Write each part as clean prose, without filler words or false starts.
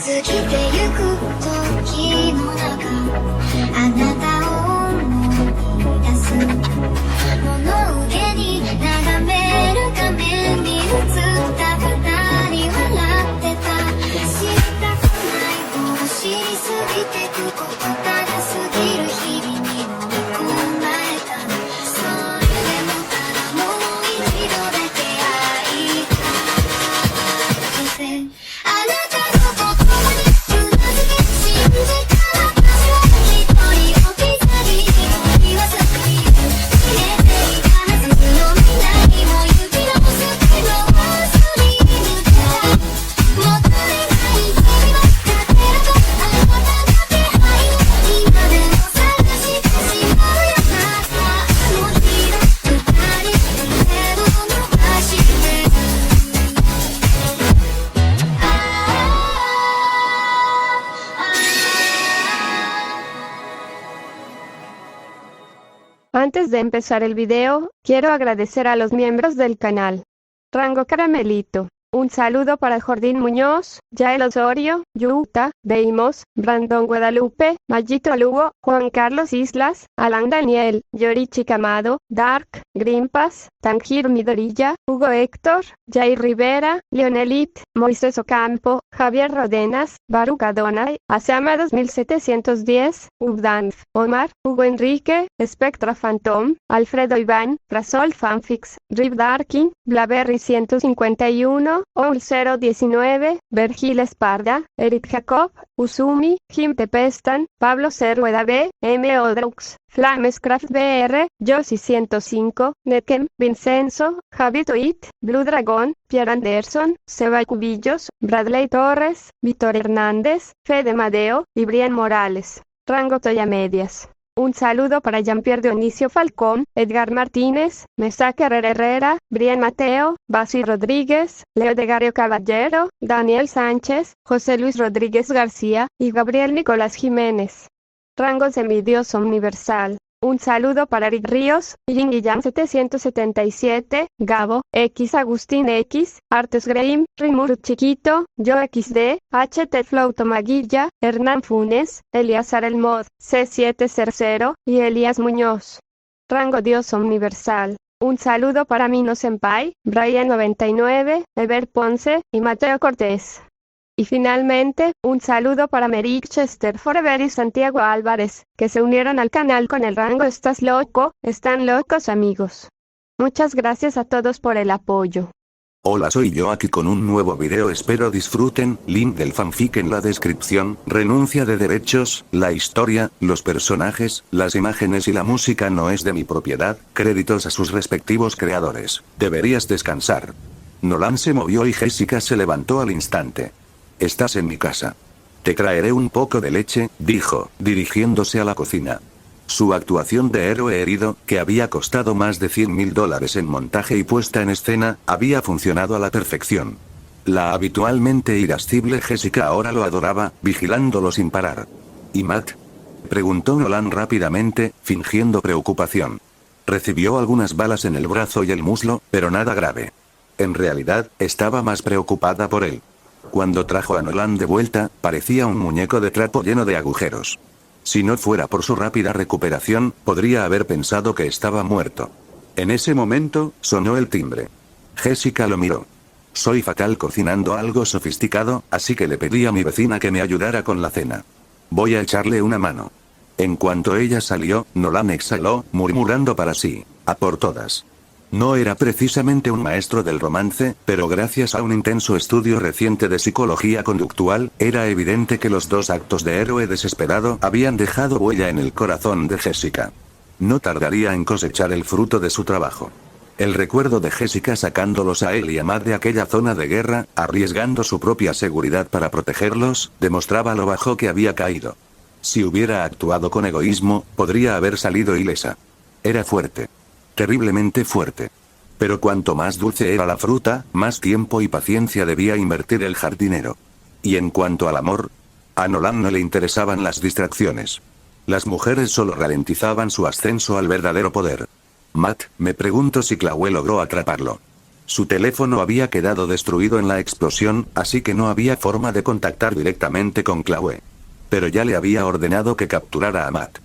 過ぎてゆく時の中あなたを思い出す物憂げに眺める画面に映った二人笑ってた知りたくないもの知りすぎてくことただ過ぎる日々に飲み込まれたそれでもただもう一度だけ会いたいあなたの言葉にうなずき信じた私は一人置き去り言わずに消えていたはずの未来も行き直すけど忘れぬからもったいない日々は勝てるとあなたの気配今でも探してしまうよまたあの日の二人手を伸ばしてAntes de empezar el video, quiero agradecer a los miembros del canal. Rango Caramelito. Un saludo para Jordín Muñoz, Yael Osorio, Yuta, Deimos, Brandon Guadalupe, Mayito Lugo, Juan Carlos Islas, Alan Daniel, Yorichi Camado, Dark, Grimpas, Tanjiro Midorilla, Hugo Héctor, Jair Rivera, Leonelit, Moisés Ocampo, Javier Rodenas, Baruch Adonai, Asama 2710, Ubdanf, Omar, Hugo Enrique, Spectra Phantom, Alfredo Iván, Rasol Fanfix, Rip Darkin, Blaberry 151, Oul 019, Vergil Esparda, Eric Jacob, Usumi, Jim Tepestan, Pablo Cerrueda B, M. Odrux, Flamescraft BR, Josie 105, Netkem, Vincenzo, Javi Toit, Blue Dragon, Pierre Anderson, Seba Cubillos, Bradley Torres, Víctor Hernández, Fede Madeo, y Brian Morales. Rango Toya Medias. Un saludo para Jean-Pierre Dionisio Falcón, Edgar Martínez, Mesaque Herrera, Brian Mateo, Basi Rodríguez, Leo de Gario Caballero, Daniel Sánchez, José Luis Rodríguez García, y Gabriel Nicolás Jiménez. Rango Semidios Universal. Un saludo para Rick Ríos, Yin Guillán 777, Gabo, X Agustín X, Artes Graham, Rimuru Chiquito, Yo XD, HT Flow Tomaguilla, Hernán Funes, Eliazar El Mod, C700, y Elías Muñoz. Rango Dios Universal. Un saludo para Mino Senpai, Brian 99, Ever Ponce, y Mateo Cortés. Y finalmente, un saludo para Merrick Chester Forever y Santiago Álvarez, que se unieron al canal con el rango ¿Estás loco? Están locos amigos. Muchas gracias a todos por el apoyo. Hola, soy yo aquí con un nuevo video, espero disfruten. Link del fanfic en la descripción. Renuncia de derechos, la historia, los personajes, las imágenes y la música no es de mi propiedad. Créditos a sus respectivos creadores. Deberías descansar. Nolan se movió y Jessica se levantó al instante. Estás en mi casa. Te traeré un poco de leche, dijo, dirigiéndose a la cocina. Su actuación de héroe herido, que había costado más de $100.000 en montaje y puesta en escena, había funcionado a la perfección. La habitualmente irascible Jessica ahora lo adoraba, vigilándolo sin parar. ¿Y Matt?, preguntó Nolan rápidamente, fingiendo preocupación. Recibió algunas balas en el brazo y el muslo, pero nada grave. En realidad, estaba más preocupada por él. Cuando trajo a Nolan de vuelta, parecía un muñeco de trapo lleno de agujeros. Si no fuera por su rápida recuperación, podría haber pensado que estaba muerto. En ese momento, sonó el timbre. Jessica lo miró. Soy fatal cocinando algo sofisticado, así que le pedí a mi vecina que me ayudara con la cena. Voy a echarle una mano. En cuanto ella salió, Nolan exhaló, murmurando para sí, a por todas. No era precisamente un maestro del romance, pero gracias a un intenso estudio reciente de psicología conductual, era evidente que los dos actos de héroe desesperado habían dejado huella en el corazón de Jessica. No tardaría en cosechar el fruto de su trabajo. El recuerdo de Jessica sacándolos a él y a Matt de aquella zona de guerra, arriesgando su propia seguridad para protegerlos, demostraba lo bajo que había caído. Si hubiera actuado con egoísmo, podría haber salido ilesa. Era fuerte. Terriblemente fuerte. Pero cuanto más dulce era la fruta, más tiempo y paciencia debía invertir el jardinero. Y en cuanto al amor, a Nolan no le interesaban las distracciones. Las mujeres solo ralentizaban su ascenso al verdadero poder. Matt, me pregunto si Chloe logró atraparlo. Su teléfono había quedado destruido en la explosión, así que no había forma de contactar directamente con Chloe. Pero ya le había ordenado que capturara a Matt.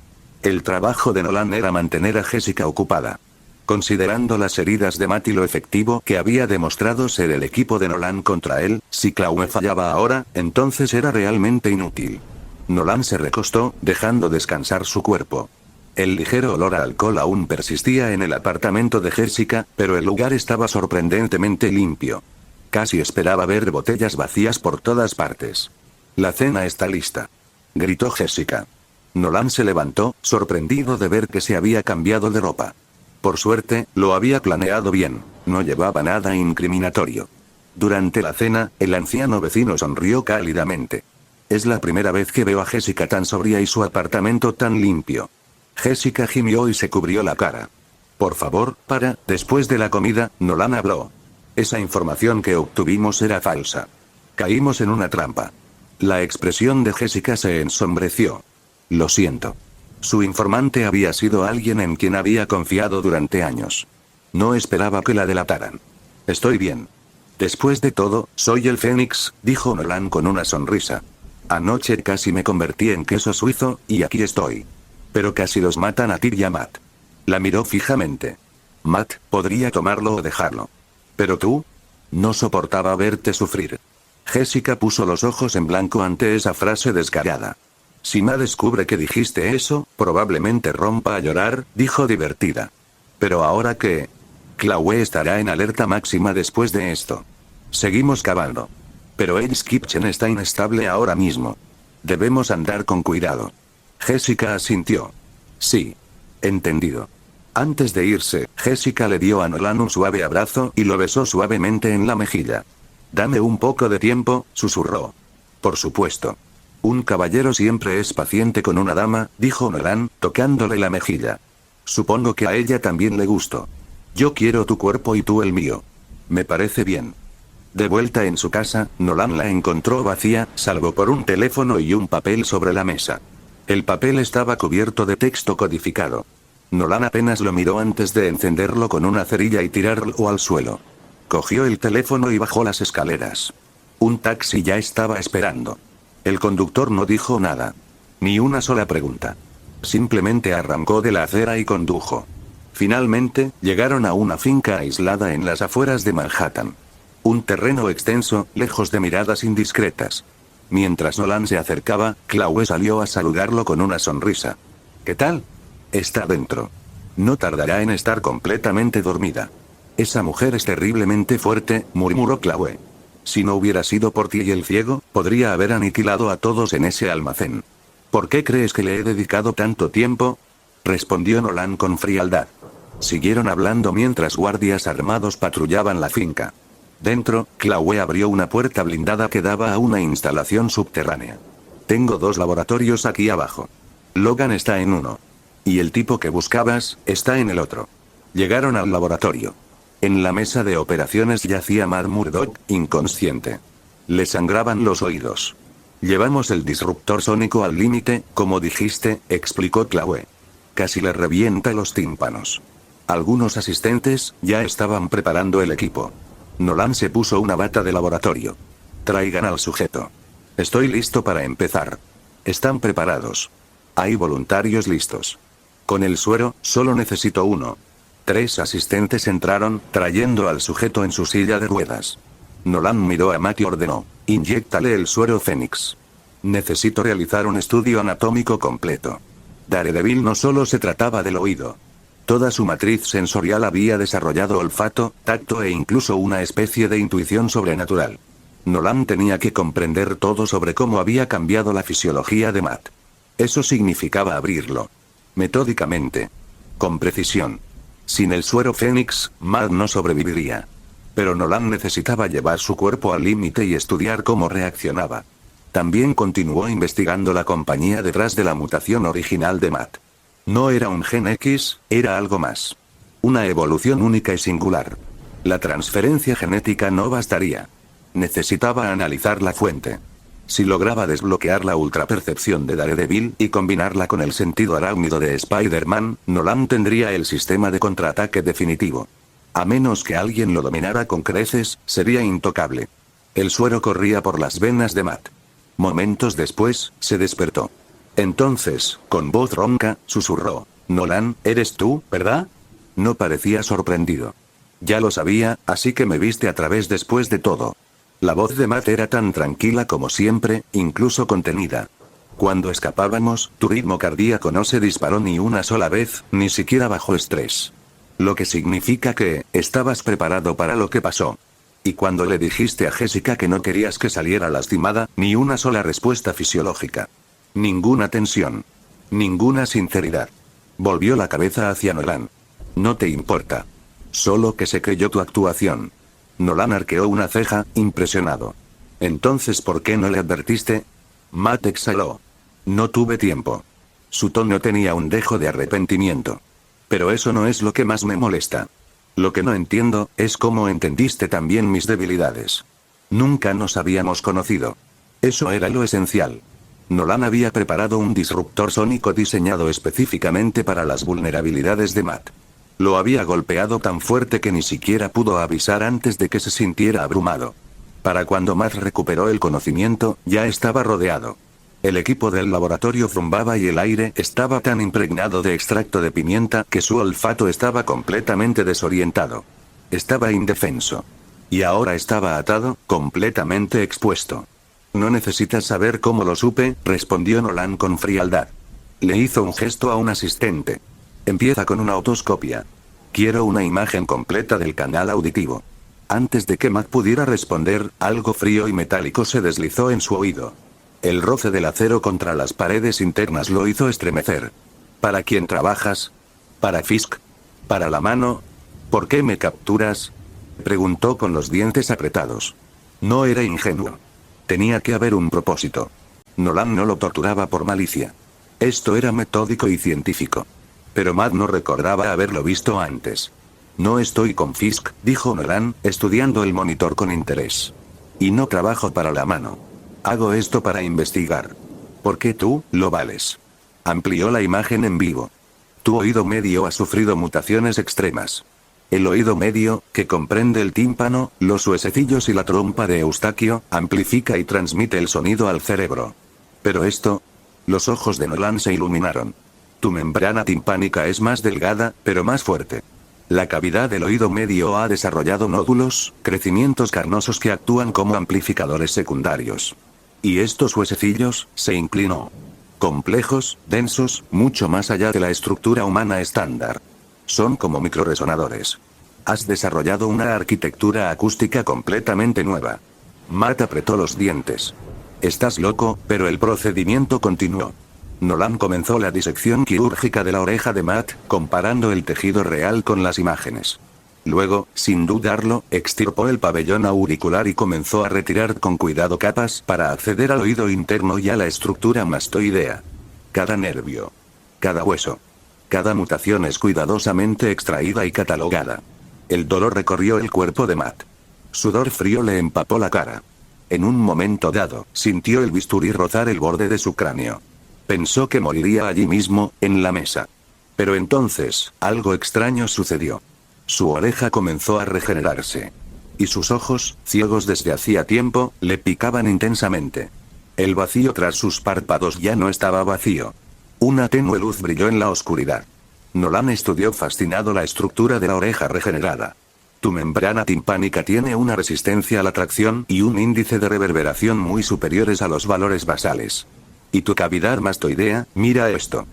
El trabajo de Nolan era mantener a Jessica ocupada. Considerando las heridas de Matt y lo efectivo que había demostrado ser el equipo de Nolan contra él, si Chloe fallaba ahora, entonces era realmente inútil. Nolan se recostó, dejando descansar su cuerpo. El ligero olor a alcohol aún persistía en el apartamento de Jessica, pero el lugar estaba sorprendentemente limpio. Casi esperaba ver botellas vacías por todas partes. «La cena está lista», gritó Jessica. Nolan se levantó, sorprendido de ver que se había cambiado de ropa. Por suerte, lo había planeado bien, no llevaba nada incriminatorio. Durante la cena, el anciano vecino sonrió cálidamente. «Es la primera vez que veo a Jessica tan sobria y su apartamento tan limpio». Jessica gimió y se cubrió la cara. «Por favor, para». Después de la comida, Nolan habló. «Esa información que obtuvimos era falsa. Caímos en una trampa». La expresión de Jessica se ensombreció. «Lo siento». Su informante había sido alguien en quien había confiado durante años. No esperaba que la delataran. «Estoy bien. Después de todo, soy el Fénix», dijo Nolan con una sonrisa. «Anoche casi me convertí en queso suizo, y aquí estoy. Pero casi los matan a ti y a Matt». La miró fijamente. «Matt, podría tomarlo o dejarlo. Pero tú». «No soportaba verte sufrir». Jessica puso los ojos en blanco ante esa frase descarada. «Si Matt descubre que dijiste eso, probablemente rompa a llorar», dijo divertida. «Pero ahora que...». «Chloe estará en alerta máxima después de esto. Seguimos cavando. Pero Hell's Kitchen está inestable ahora mismo. Debemos andar con cuidado». Jessica asintió. «Sí. Entendido». Antes de irse, Jessica le dio a Nolan un suave abrazo y lo besó suavemente en la mejilla. «Dame un poco de tiempo», susurró. «Por supuesto. Un caballero siempre es paciente con una dama», dijo Nolan, tocándole la mejilla. «Supongo que a ella también le gustó. Yo quiero tu cuerpo y tú el mío». «Me parece bien». De vuelta en su casa, Nolan la encontró vacía, salvo por un teléfono y un papel sobre la mesa. El papel estaba cubierto de texto codificado. Nolan apenas lo miró antes de encenderlo con una cerilla y tirarlo al suelo. Cogió el teléfono y bajó las escaleras. Un taxi ya estaba esperando. El conductor no dijo nada. Ni una sola pregunta. Simplemente arrancó de la acera y condujo. Finalmente, llegaron a una finca aislada en las afueras de Manhattan. Un terreno extenso, lejos de miradas indiscretas. Mientras Nolan se acercaba, Chloe salió a saludarlo con una sonrisa. «¿Qué tal? Está dentro. No tardará en estar completamente dormida». «Esa mujer es terriblemente fuerte», murmuró Chloe. «Si no hubiera sido por ti y el ciego, podría haber aniquilado a todos en ese almacén». «¿Por qué crees que le he dedicado tanto tiempo?», respondió Nolan con frialdad. Siguieron hablando mientras guardias armados patrullaban la finca. Dentro, Chloe abrió una puerta blindada que daba a una instalación subterránea. «Tengo 2 laboratorios aquí abajo. Logan está en uno. Y el tipo que buscabas, está en el otro». Llegaron al laboratorio. En la mesa de operaciones yacía Matt Murdock, inconsciente. Le sangraban los oídos. «Llevamos el disruptor sónico al límite, como dijiste», explicó Chloe. «Casi le revienta los tímpanos». Algunos asistentes ya estaban preparando el equipo. Nolan se puso una bata de laboratorio. «Traigan al sujeto. Estoy listo para empezar». «¿Están preparados?» «Hay voluntarios listos». «Con el suero, solo necesito uno». 3 asistentes entraron, trayendo al sujeto en su silla de ruedas. Nolan miró a Matt y ordenó: «Inyéctale el suero Fénix. Necesito realizar un estudio anatómico completo». Daredevil no solo se trataba del oído. Toda su matriz sensorial había desarrollado olfato, tacto e incluso una especie de intuición sobrenatural. Nolan tenía que comprender todo sobre cómo había cambiado la fisiología de Matt. Eso significaba abrirlo. Metódicamente. Con precisión. Sin el suero Fénix, Matt no sobreviviría. Pero Nolan necesitaba llevar su cuerpo al límite y estudiar cómo reaccionaba. También continuó investigando la compañía detrás de la mutación original de Matt. No era un gen X, era algo más. Una evolución única y singular. La transferencia genética no bastaría. Necesitaba analizar la fuente. Si lograba desbloquear la ultrapercepción de Daredevil y combinarla con el sentido arácnido de Spider-Man, Nolan tendría el sistema de contraataque definitivo. A menos que alguien lo dominara con creces, sería intocable. El suero corría por las venas de Matt. Momentos después, se despertó. Entonces, con voz ronca, susurró: Nolan, ¿eres tú, verdad? No parecía sorprendido. Ya lo sabía, así que me viste a través después de todo. La voz de Matt era tan tranquila como siempre, incluso contenida. Cuando escapábamos, tu ritmo cardíaco no se disparó ni una sola vez, ni siquiera bajo estrés. Lo que significa que, estabas preparado para lo que pasó. Y cuando le dijiste a Jessica que no querías que saliera lastimada, ni una sola respuesta fisiológica. Ninguna tensión. Ninguna sinceridad. Volvió la cabeza hacia Nolan. No te importa. Solo que se creyó tu actuación. Nolan arqueó una ceja, impresionado. Entonces, ¿por qué no le advertiste? Matt exhaló. No tuve tiempo. Su tono tenía un dejo de arrepentimiento. Pero eso no es lo que más me molesta. Lo que no entiendo, es cómo entendiste también mis debilidades. Nunca nos habíamos conocido. Eso era lo esencial. Nolan había preparado un disruptor sónico diseñado específicamente para las vulnerabilidades de Matt. Lo había golpeado tan fuerte que ni siquiera pudo avisar antes de que se sintiera abrumado. Para cuando Matt recuperó el conocimiento, ya estaba rodeado. El equipo del laboratorio zumbaba y el aire estaba tan impregnado de extracto de pimienta que su olfato estaba completamente desorientado. Estaba indefenso. Y ahora estaba atado, completamente expuesto. No necesitas saber cómo lo supe, respondió Nolan con frialdad. Le hizo un gesto a un asistente. Empieza con una otoscopia. Quiero una imagen completa del canal auditivo. Antes de que Matt pudiera responder, algo frío y metálico se deslizó en su oído. El roce del acero contra las paredes internas lo hizo estremecer. ¿Para quién trabajas? ¿Para Fisk? ¿Para la mano? ¿Por qué me capturas? Preguntó con los dientes apretados. No era ingenuo. Tenía que haber un propósito. Nolan no lo torturaba por malicia. Esto era metódico y científico. Pero Matt no recordaba haberlo visto antes. No estoy con Fisk, dijo Nolan, estudiando el monitor con interés. Y no trabajo para la mano. Hago esto para investigar. Porque tú, lo vales. Amplió la imagen en vivo. Tu oído medio ha sufrido mutaciones extremas. El oído medio, que comprende el tímpano, los huesecillos y la trompa de Eustaquio, amplifica y transmite el sonido al cerebro. Pero esto... Los ojos de Nolan se iluminaron. Tu membrana timpánica es más delgada, pero más fuerte. La cavidad del oído medio ha desarrollado nódulos, crecimientos carnosos que actúan como amplificadores secundarios. Y estos huesecillos, se inclinó. Complejos, densos, mucho más allá de la estructura humana estándar. Son como microresonadores. Has desarrollado una arquitectura acústica completamente nueva. Matt apretó los dientes. Estás loco, pero el procedimiento continuó. Nolan comenzó la disección quirúrgica de la oreja de Matt, comparando el tejido real con las imágenes. Luego, sin dudarlo, extirpó el pabellón auricular y comenzó a retirar con cuidado capas para acceder al oído interno y a la estructura mastoidea. Cada nervio. Cada hueso. Cada mutación es cuidadosamente extraída y catalogada. El dolor recorrió el cuerpo de Matt. Sudor frío le empapó la cara. En un momento dado, sintió el bisturí rozar el borde de su cráneo. Pensó que moriría allí mismo, en la mesa. Pero entonces, algo extraño sucedió. Su oreja comenzó a regenerarse. Y sus ojos, ciegos desde hacía tiempo, le picaban intensamente. El vacío tras sus párpados ya no estaba vacío. Una tenue luz brilló en la oscuridad. Nolan estudió fascinado la estructura de la oreja regenerada. Tu membrana timpánica tiene una resistencia a la tracción y un índice de reverberación muy superiores a los valores basales. Y tu cavidad mastoidea, mira esto.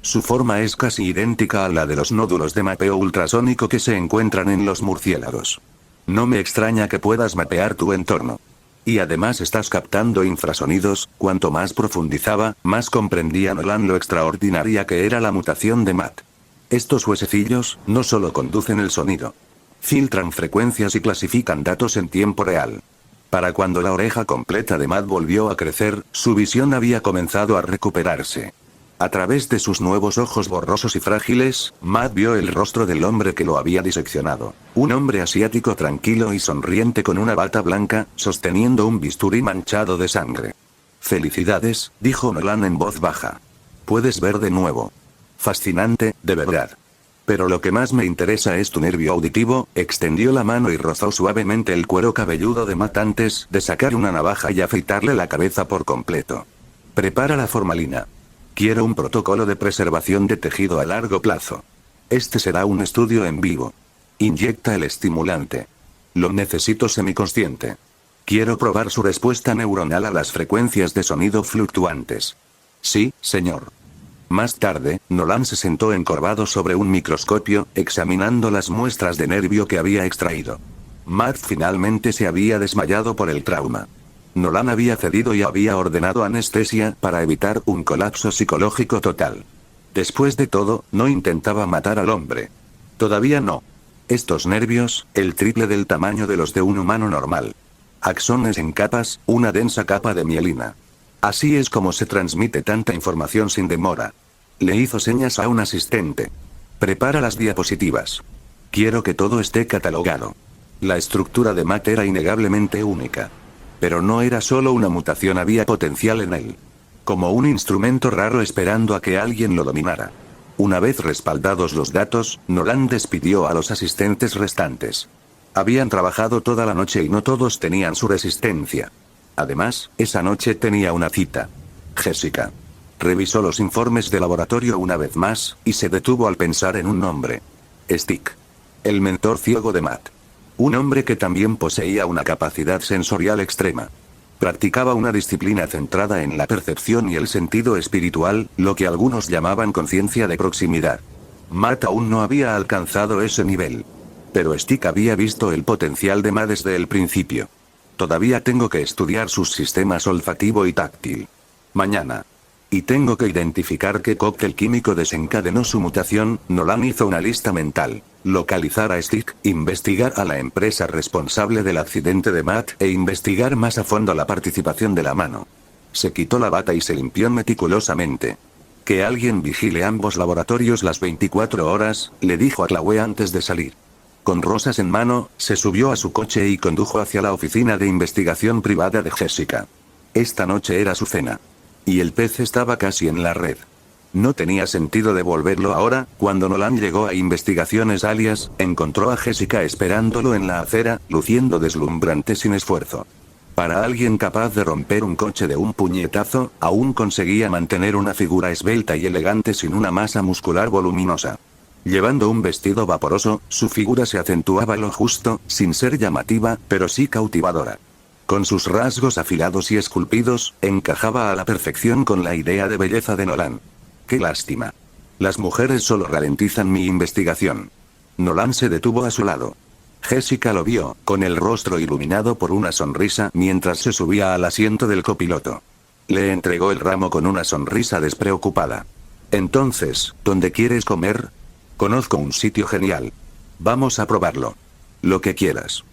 Su forma es casi idéntica a la de los nódulos de mapeo ultrasónico que se encuentran en los murciélagos. No me extraña que puedas mapear tu entorno. Y además estás captando infrasonidos. Cuanto más profundizaba, más comprendía Nolan lo extraordinaria que era la mutación de Matt. Estos huesecillos, no solo conducen el sonido. Filtran frecuencias y clasifican datos en tiempo real. Para cuando la oreja completa de Matt volvió a crecer, su visión había comenzado a recuperarse. A través de sus nuevos ojos borrosos y frágiles, Matt vio el rostro del hombre que lo había diseccionado. Un hombre asiático tranquilo y sonriente con una bata blanca, sosteniendo un bisturí manchado de sangre. Felicidades, dijo Nolan en voz baja. Puedes ver de nuevo. Fascinante, de verdad. Pero lo que más me interesa es tu nervio auditivo. Extendió la mano y rozó suavemente el cuero cabelludo de Matt antes de sacar una navaja y afeitarle la cabeza por completo. Prepara la formalina. Quiero un protocolo de preservación de tejido a largo plazo. Este será un estudio en vivo. Inyecta el estimulante. Lo necesito semiconsciente. Quiero probar su respuesta neuronal a las frecuencias de sonido fluctuantes. Sí, señor. Más tarde, Nolan se sentó encorvado sobre un microscopio, examinando las muestras de nervio que había extraído. Matt finalmente se había desmayado por el trauma. Nolan había cedido y había ordenado anestesia para evitar un colapso psicológico total. Después de todo, no intentaba matar al hombre. Todavía no. Estos nervios, el triple del tamaño de los de un humano normal. Axones en capas, una densa capa de mielina. Así es como se transmite tanta información sin demora. Le hizo señas a un asistente. Prepara las diapositivas. Quiero que todo esté catalogado. La estructura de Matt era innegablemente única. Pero no era solo una mutación, había potencial en él. Como un instrumento raro esperando a que alguien lo dominara. Una vez respaldados los datos, Nolan despidió a los asistentes restantes. Habían trabajado toda la noche y no todos tenían su resistencia. Además, esa noche tenía una cita. Jessica. Revisó los informes de laboratorio una vez más, y se detuvo al pensar en un nombre. Stick. El mentor ciego de Matt. Un hombre que también poseía una capacidad sensorial extrema. Practicaba una disciplina centrada en la percepción y el sentido espiritual, lo que algunos llamaban conciencia de proximidad. Matt aún no había alcanzado ese nivel. Pero Stick había visto el potencial de Matt desde el principio. Todavía tengo que estudiar sus sistemas olfativo y táctil. Mañana. Y tengo que identificar qué cóctel químico desencadenó su mutación. Nolan hizo una lista mental. Localizar a Stick, investigar a la empresa responsable del accidente de Matt e investigar más a fondo la participación de la mano. Se quitó la bata y se limpió meticulosamente. Que alguien vigile ambos laboratorios las 24 horas, le dijo a Chloe antes de salir. Con rosas en mano, se subió a su coche y condujo hacia la oficina de investigación privada de Jessica. Esta noche era su cena. Y el pez estaba casi en la red. No tenía sentido devolverlo ahora. Cuando Nolan llegó a Investigaciones Alias, encontró a Jessica esperándolo en la acera, luciendo deslumbrante sin esfuerzo. Para alguien capaz de romper un coche de un puñetazo, aún conseguía mantener una figura esbelta y elegante sin una masa muscular voluminosa. Llevando un vestido vaporoso, su figura se acentuaba lo justo, sin ser llamativa, pero sí cautivadora. Con sus rasgos afilados y esculpidos, encajaba a la perfección con la idea de belleza de Nolan. ¡Qué lástima! Las mujeres solo ralentizan mi investigación. Nolan se detuvo a su lado. Jessica lo vio, con el rostro iluminado por una sonrisa mientras se subía al asiento del copiloto. Le entregó el ramo con una sonrisa despreocupada. Entonces, ¿dónde quieres comer? Conozco un sitio genial. Vamos a probarlo. Lo que quieras.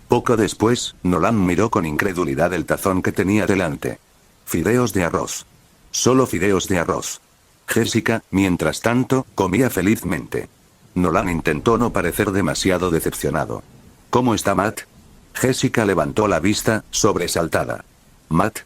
Poco después, Nolan miró con incredulidad el tazón que tenía delante. Fideos de arroz. Solo fideos de arroz. Jessica, mientras tanto, comía felizmente. Nolan intentó no parecer demasiado decepcionado. ¿Cómo está Matt? Jessica levantó la vista, sobresaltada. ¿Matt?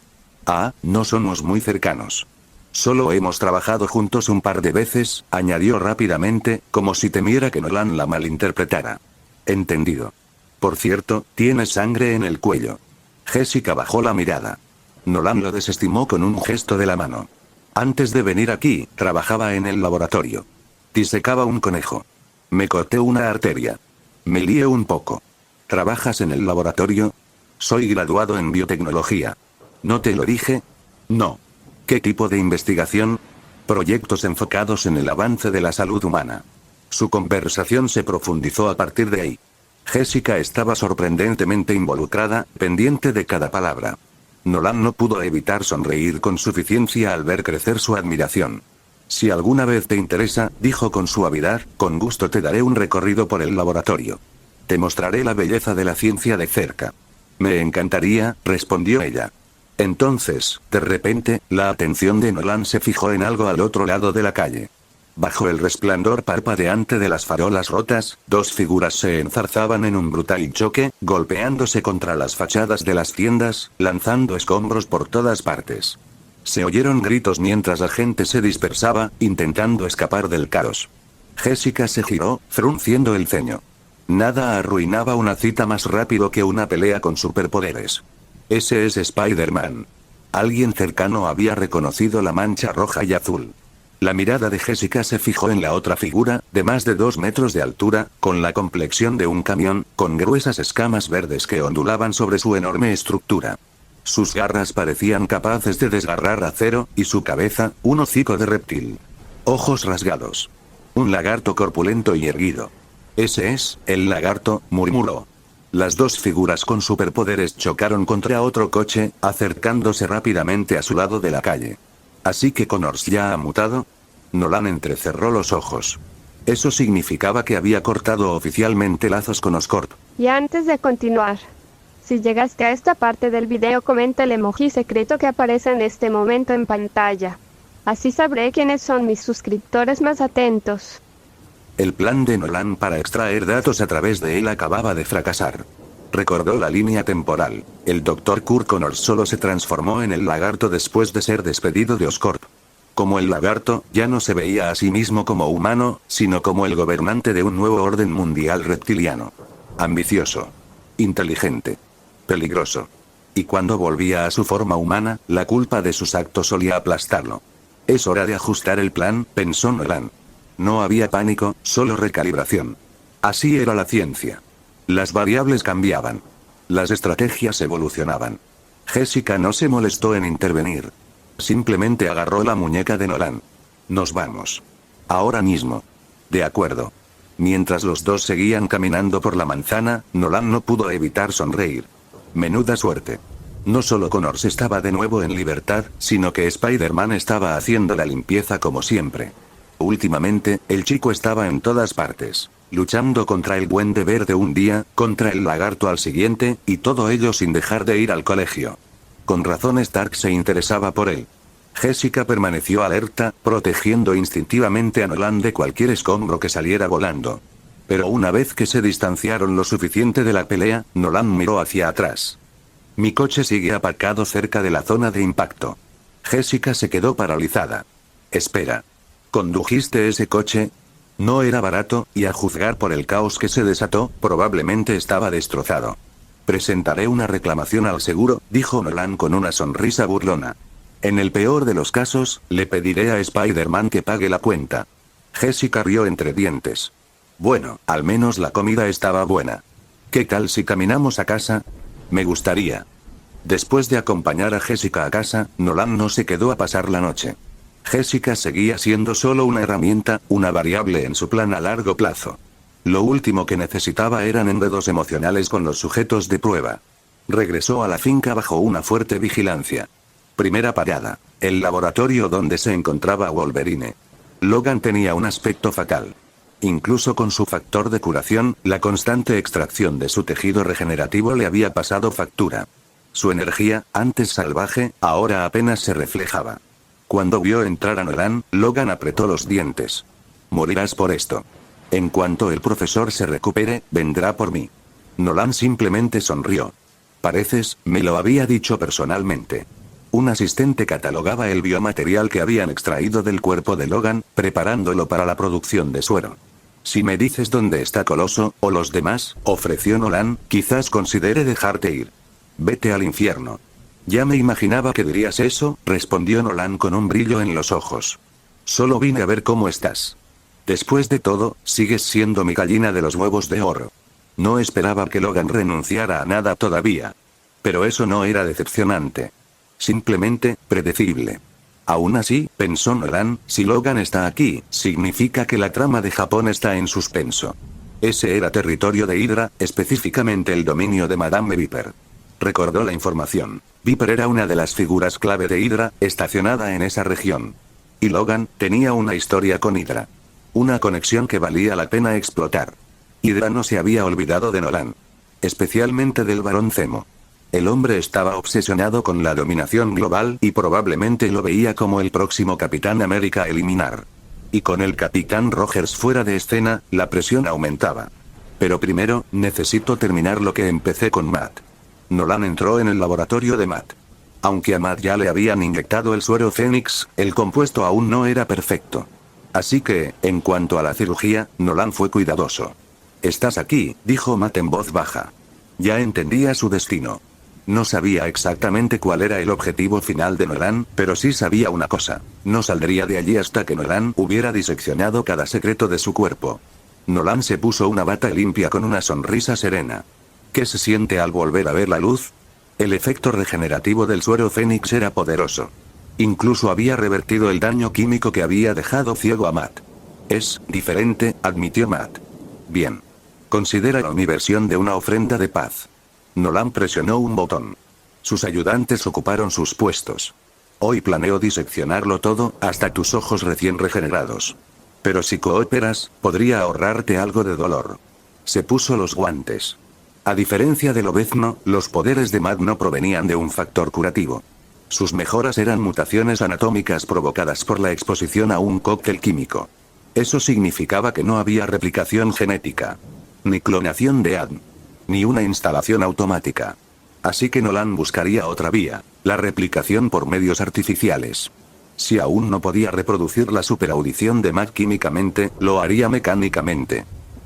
Ah, no somos muy cercanos. Solo hemos trabajado juntos un par de veces, añadió rápidamente, como si temiera que Nolan la malinterpretara. Entendido. Por cierto, tienes sangre en el cuello. Jessica bajó la mirada. Nolan lo desestimó con un gesto de la mano. Antes de venir aquí, trabajaba en el laboratorio. Disecaba un conejo. Me corté una arteria. Me lié un poco. ¿Trabajas en el laboratorio? Soy graduado en biotecnología. ¿No te lo dije? No. ¿Qué tipo de investigación? Proyectos enfocados en el avance de la salud humana. Su conversación se profundizó a partir de ahí. Jessica estaba sorprendentemente involucrada, pendiente de cada palabra. Nolan no pudo evitar sonreír con suficiencia al ver crecer su admiración. Si alguna vez te interesa, dijo con suavidad, con gusto te daré un recorrido por el laboratorio. Te mostraré la belleza de la ciencia de cerca. Me encantaría, respondió ella. Entonces, de repente, la atención de Nolan se fijó en algo al otro lado de la calle. Bajo el resplandor parpadeante de las farolas rotas, dos figuras se enzarzaban en un brutal choque, golpeándose contra las fachadas de las tiendas, lanzando escombros por todas partes. Se oyeron gritos mientras la gente se dispersaba, intentando escapar del caos. Jessica se giró, frunciendo el ceño. Nada arruinaba una cita más rápido que una pelea con superpoderes. Ese es Spider-Man. Alguien cercano había reconocido la mancha roja y azul. La mirada de Jessica se fijó en la otra figura, de más de 2 metros de altura, con la complexión de un camión, con gruesas escamas verdes que ondulaban sobre su enorme estructura. Sus garras parecían capaces de desgarrar acero, y su cabeza, un hocico de reptil. Ojos rasgados. Un lagarto corpulento y erguido. Ese es, el lagarto, murmuró. Las dos figuras con superpoderes chocaron contra otro coche, acercándose rápidamente a su lado de la calle. ¿Así que Connors ya ha mutado? Nolan entrecerró los ojos. Eso significaba que había cortado oficialmente lazos con Oscorp. Y antes de continuar, si llegaste a esta parte del video, comenta el emoji secreto que aparece en este momento en pantalla. Así sabré quiénes son mis suscriptores más atentos. El plan de Nolan para extraer datos a través de él acababa de fracasar. Recordó la línea temporal. El Dr. Kurt Connors solo se transformó en el lagarto después de ser despedido de Oscorp. Como el lagarto, ya no se veía a sí mismo como humano, sino como el gobernante de un nuevo orden mundial reptiliano. Ambicioso. Inteligente. Peligroso. Y cuando volvía a su forma humana, la culpa de sus actos solía aplastarlo. Es hora de ajustar el plan, pensó Nolan. No había pánico, solo recalibración. Así era la ciencia. Las variables cambiaban. Las estrategias evolucionaban. Jessica no se molestó en intervenir. Simplemente agarró la muñeca de Nolan. Nos vamos. Ahora mismo. De acuerdo. Mientras los dos seguían caminando por la manzana, Nolan no pudo evitar sonreír. Menuda suerte. No solo Connors estaba de nuevo en libertad, sino que Spider-Man estaba haciendo la limpieza como siempre. Últimamente, el chico estaba en todas partes, luchando contra el Duende Verde un día, contra el lagarto al siguiente, y todo ello sin dejar de ir al colegio. Con razón Stark se interesaba por él. Jessica permaneció alerta, protegiendo instintivamente a Nolan de cualquier escombro que saliera volando. Pero una vez que se distanciaron lo suficiente de la pelea, Nolan miró hacia atrás. Mi coche sigue aparcado cerca de la zona de impacto. Jessica se quedó paralizada. Espera. ¿Condujiste ese coche? No era barato, y a juzgar por el caos que se desató, probablemente estaba destrozado. Presentaré una reclamación al seguro, dijo Nolan con una sonrisa burlona. En el peor de los casos, le pediré a Spider-Man que pague la cuenta. Jessica rió entre dientes. Bueno, al menos la comida estaba buena. ¿Qué tal si caminamos a casa? Me gustaría. Después de acompañar a Jessica a casa, Nolan no se quedó a pasar la noche. Jessica seguía siendo solo una herramienta, una variable en su plan a largo plazo. Lo último que necesitaba eran enredos emocionales con los sujetos de prueba. Regresó a la finca bajo una fuerte vigilancia. Primera parada, el laboratorio donde se encontraba Wolverine. Logan tenía un aspecto fatal. Incluso con su factor de curación, la constante extracción de su tejido regenerativo le había pasado factura. Su energía, antes salvaje, ahora apenas se reflejaba. Cuando vio entrar a Nolan, Logan apretó los dientes. Morirás por esto. En cuanto el profesor se recupere, vendrá por mí. Nolan simplemente sonrió. Pareces, me lo había dicho personalmente. Un asistente catalogaba el biomaterial que habían extraído del cuerpo de Logan, preparándolo para la producción de suero. Si me dices dónde está Coloso, o los demás, ofreció Nolan, quizás considere dejarte ir. Vete al infierno. Ya me imaginaba que dirías eso, respondió Nolan con un brillo en los ojos. Solo vine a ver cómo estás. Después de todo, sigues siendo mi gallina de los huevos de oro. No esperaba que Logan renunciara a nada todavía. Pero eso no era decepcionante. Simplemente, predecible. Aún así, pensó Nolan, si Logan está aquí, significa que la trama de Japón está en suspenso. Ese era territorio de Hydra, específicamente el dominio de Madame Viper. Recordó la información. Viper era una de las figuras clave de Hydra, estacionada en esa región. Y Logan tenía una historia con Hydra. Una conexión que valía la pena explotar. Hydra no se había olvidado de Nolan. Especialmente del Barón Zemo. El hombre estaba obsesionado con la dominación global y probablemente lo veía como el próximo Capitán América a eliminar. Y con el Capitán Rogers fuera de escena, la presión aumentaba. Pero primero, necesito terminar lo que empecé con Matt. Nolan entró en el laboratorio de Matt. Aunque a Matt ya le habían inyectado el suero Fénix, el compuesto aún no era perfecto. Así que, en cuanto a la cirugía, Nolan fue cuidadoso. «Estás aquí», dijo Matt en voz baja. Ya entendía su destino. No sabía exactamente cuál era el objetivo final de Nolan, pero sí sabía una cosa: no saldría de allí hasta que Nolan hubiera diseccionado cada secreto de su cuerpo. Nolan se puso una bata limpia con una sonrisa serena. ¿Qué se siente al volver a ver la luz? El efecto regenerativo del suero Fénix era poderoso. Incluso había revertido el daño químico que había dejado ciego a Matt. Es diferente, admitió Matt. Bien. Considéralo mi versión de una ofrenda de paz. Nolan presionó un botón. Sus ayudantes ocuparon sus puestos. Hoy planeo diseccionarlo todo, hasta tus ojos recién regenerados. Pero si cooperas, podría ahorrarte algo de dolor. Se puso los guantes. A diferencia de Lobezno, los poderes de Matt no provenían de un factor curativo. Sus mejoras eran mutaciones anatómicas provocadas por la exposición a un cóctel químico. Eso significaba que no había replicación genética, ni clonación de ADN, ni una instalación automática. Así que Nolan buscaría otra vía, la replicación por medios artificiales. Si aún no podía reproducir la superaudición de Matt químicamente, lo haría mecánicamente.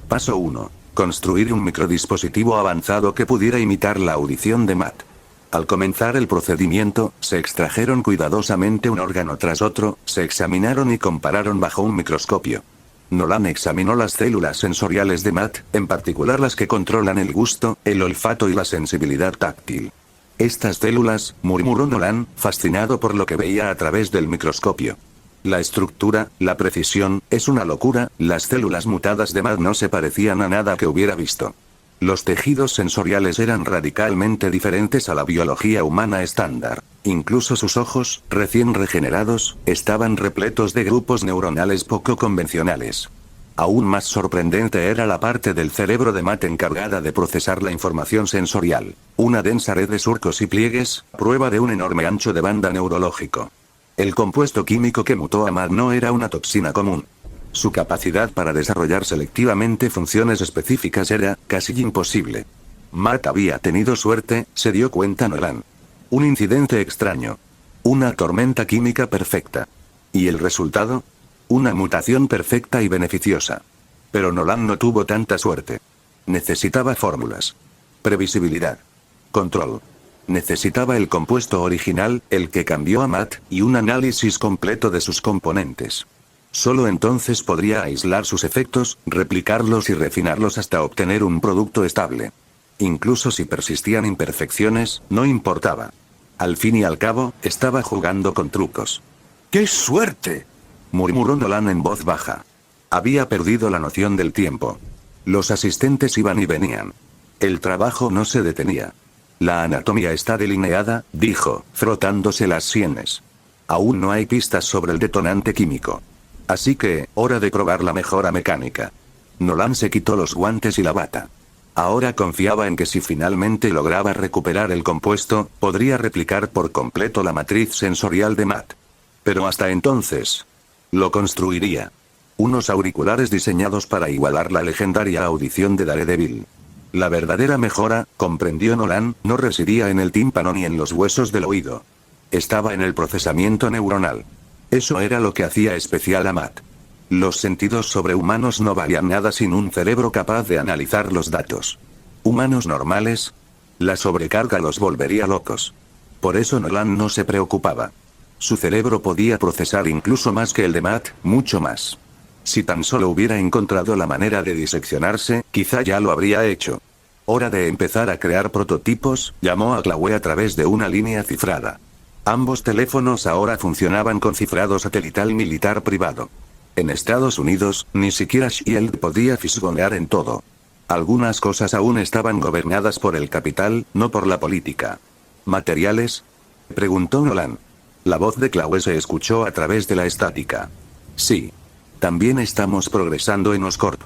Paso 1. Construir un microdispositivo avanzado que pudiera imitar la audición de Matt. Al comenzar el procedimiento, se extrajeron cuidadosamente un órgano tras otro, se examinaron y compararon bajo un microscopio. Nolan examinó las células sensoriales de Matt, en particular las que controlan el gusto, el olfato y la sensibilidad táctil. «Estas células», murmuró Nolan, fascinado por lo que veía a través del microscopio. La estructura, la precisión, es una locura. Las células mutadas de Matt no se parecían a nada que hubiera visto. Los tejidos sensoriales eran radicalmente diferentes a la biología humana estándar. Incluso sus ojos, recién regenerados, estaban repletos de grupos neuronales poco convencionales. Aún más sorprendente era la parte del cerebro de Matt encargada de procesar la información sensorial. Una densa red de surcos y pliegues, prueba de un enorme ancho de banda neurológico. El compuesto químico que mutó a Matt no era una toxina común. Su capacidad para desarrollar selectivamente funciones específicas era casi imposible. Matt había tenido suerte, se dio cuenta Nolan. Un incidente extraño. Una tormenta química perfecta. ¿Y el resultado? Una mutación perfecta y beneficiosa. Pero Nolan no tuvo tanta suerte. Necesitaba fórmulas. Previsibilidad. Control. Necesitaba el compuesto original, el que cambió a Matt, y un análisis completo de sus componentes. Solo entonces podría aislar sus efectos, replicarlos y refinarlos hasta obtener un producto estable. Incluso si persistían imperfecciones, no importaba. Al fin y al cabo, estaba jugando con trucos. ¡Qué suerte!, murmuró Nolan en voz baja. Había perdido la noción del tiempo. Los asistentes iban y venían. El trabajo no se detenía. La anatomía está delineada, dijo, frotándose las sienes. Aún no hay pistas sobre el detonante químico. Así que, hora de probar la mejora mecánica. Nolan se quitó los guantes y la bata. Ahora confiaba en que si finalmente lograba recuperar el compuesto, podría replicar por completo la matriz sensorial de Matt. Pero hasta entonces, lo construiría. Unos auriculares diseñados para igualar la legendaria audición de Daredevil. La verdadera mejora, comprendió Nolan, no residía en el tímpano ni en los huesos del oído. Estaba en el procesamiento neuronal. Eso era lo que hacía especial a Matt. Los sentidos sobrehumanos no valían nada sin un cerebro capaz de analizar los datos. ¿Humanos normales? La sobrecarga los volvería locos. Por eso Nolan no se preocupaba. Su cerebro podía procesar incluso más que el de Matt, mucho más. Si tan solo hubiera encontrado la manera de diseccionarse, quizá ya lo habría hecho. Hora de empezar a crear prototipos, llamó a Chloe a través de una línea cifrada. Ambos teléfonos ahora funcionaban con cifrado satelital militar privado. En Estados Unidos, ni siquiera Shield podía fisgonear en todo. Algunas cosas aún estaban gobernadas por el capital, no por la política. ¿Materiales?, preguntó Nolan. La voz de Chloe se escuchó a través de la estática. Sí. También estamos progresando en Oscorp.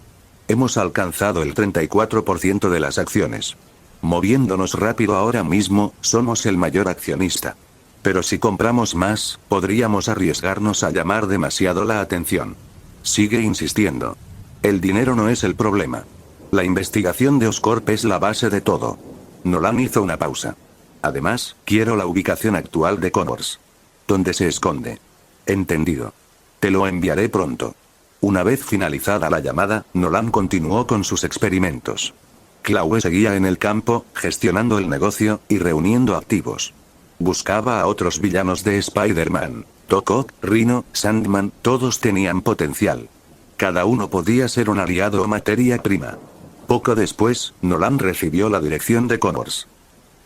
Hemos alcanzado el 34% de las acciones. Moviéndonos rápido ahora mismo, somos el mayor accionista. Pero si compramos más, podríamos arriesgarnos a llamar demasiado la atención. Sigue insistiendo. El dinero no es el problema. La investigación de Oscorp es la base de todo. Nolan hizo una pausa. Además, quiero la ubicación actual de Connors. ¿Dónde se esconde? Entendido. Te lo enviaré pronto. Una vez finalizada la llamada, Nolan continuó con sus experimentos. Chloe seguía en el campo, gestionando el negocio, y reuniendo activos. Buscaba a otros villanos de Spider-Man. Doc Ock, Rhino, Sandman, todos tenían potencial. Cada uno podía ser un aliado o materia prima. Poco después, Nolan recibió la dirección de Connors.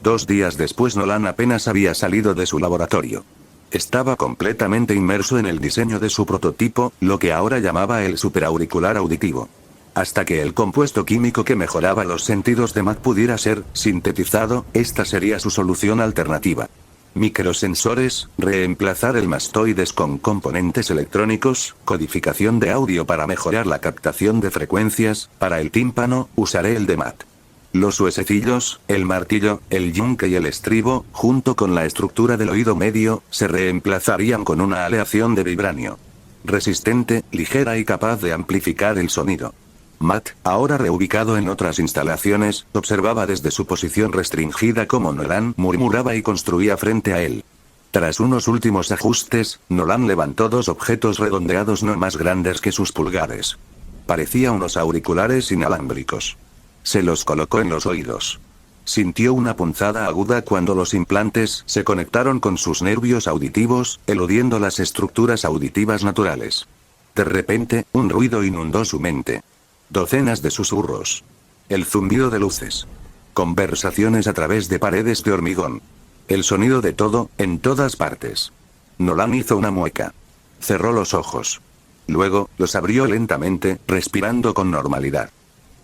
2 días después Nolan apenas había salido de su laboratorio. Estaba completamente inmerso en el diseño de su prototipo, lo que ahora llamaba el superauricular auditivo. Hasta que el compuesto químico que mejoraba los sentidos de Matt pudiera ser sintetizado, esta sería su solución alternativa. Microsensores, reemplazar el mastoides con componentes electrónicos, codificación de audio para mejorar la captación de frecuencias, para el tímpano, usaré el de Matt. Los huesecillos, el martillo, el yunque y el estribo, junto con la estructura del oído medio, se reemplazarían con una aleación de vibranio. Resistente, ligera y capaz de amplificar el sonido. Matt, ahora reubicado en otras instalaciones, observaba desde su posición restringida cómo Nolan murmuraba y construía frente a él. Tras unos últimos ajustes, Nolan levantó 2 objetos redondeados no más grandes que sus pulgares. Parecía unos auriculares inalámbricos. Se los colocó en los oídos. Sintió una punzada aguda cuando los implantes se conectaron con sus nervios auditivos, eludiendo las estructuras auditivas naturales. De repente, un ruido inundó su mente. Docenas de susurros. El zumbido de luces. Conversaciones a través de paredes de hormigón. El sonido de todo, en todas partes. Nolan hizo una mueca. Cerró los ojos. Luego, los abrió lentamente, respirando con normalidad.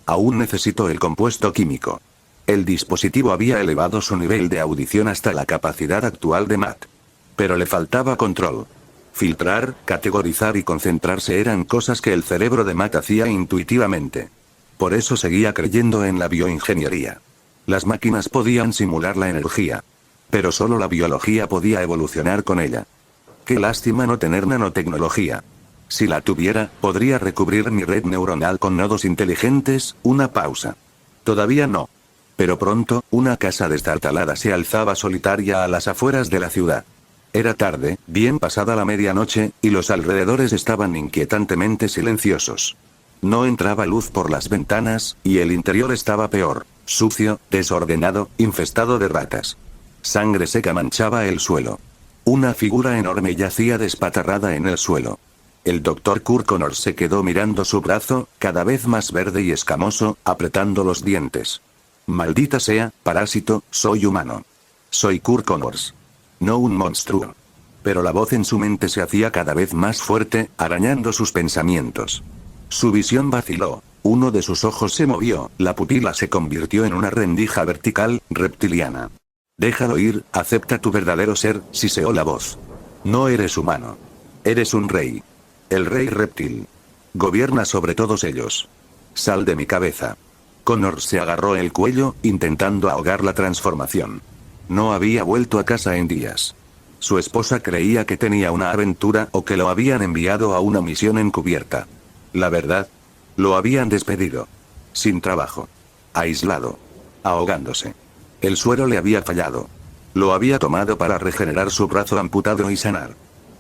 Aún necesitó el compuesto químico. El dispositivo había elevado su nivel de audición hasta la capacidad actual de Matt. Pero le faltaba control. Filtrar, categorizar y concentrarse eran cosas que el cerebro de Matt hacía intuitivamente. Por eso seguía creyendo en la bioingeniería. Las máquinas podían simular la energía. Pero solo la biología podía evolucionar con ella. Qué lástima no tener nanotecnología. Si la tuviera, podría recubrir mi red neuronal con nodos inteligentes. Una pausa. Todavía no. Pero pronto, una casa destartalada se alzaba solitaria a las afueras de la ciudad. Era tarde, bien pasada la medianoche, y los alrededores estaban inquietantemente silenciosos. No entraba luz por las ventanas, y el interior estaba peor, sucio, desordenado, infestado de ratas. Sangre seca manchaba el suelo. Una figura enorme yacía despatarrada en el suelo. El Dr. Kurt Connors se quedó mirando su brazo, cada vez más verde y escamoso, apretando los dientes. Maldita sea, parásito, soy humano. Soy Kurt Connors. No un monstruo. Pero la voz en su mente se hacía cada vez más fuerte, arañando sus pensamientos. Su visión vaciló. Uno de sus ojos se movió, la pupila se convirtió en una rendija vertical, reptiliana. Déjalo ir, acepta tu verdadero ser, siseó la voz. No eres humano. Eres un rey. El rey reptil. Gobierna sobre todos ellos. Sal de mi cabeza. Connors se agarró el cuello, intentando ahogar la transformación. No había vuelto a casa en días. Su esposa creía que tenía una aventura o que lo habían enviado a una misión encubierta. La verdad, lo habían despedido. Sin trabajo. Aislado. Ahogándose. El suero le había fallado. Lo había tomado para regenerar su brazo amputado y sanar.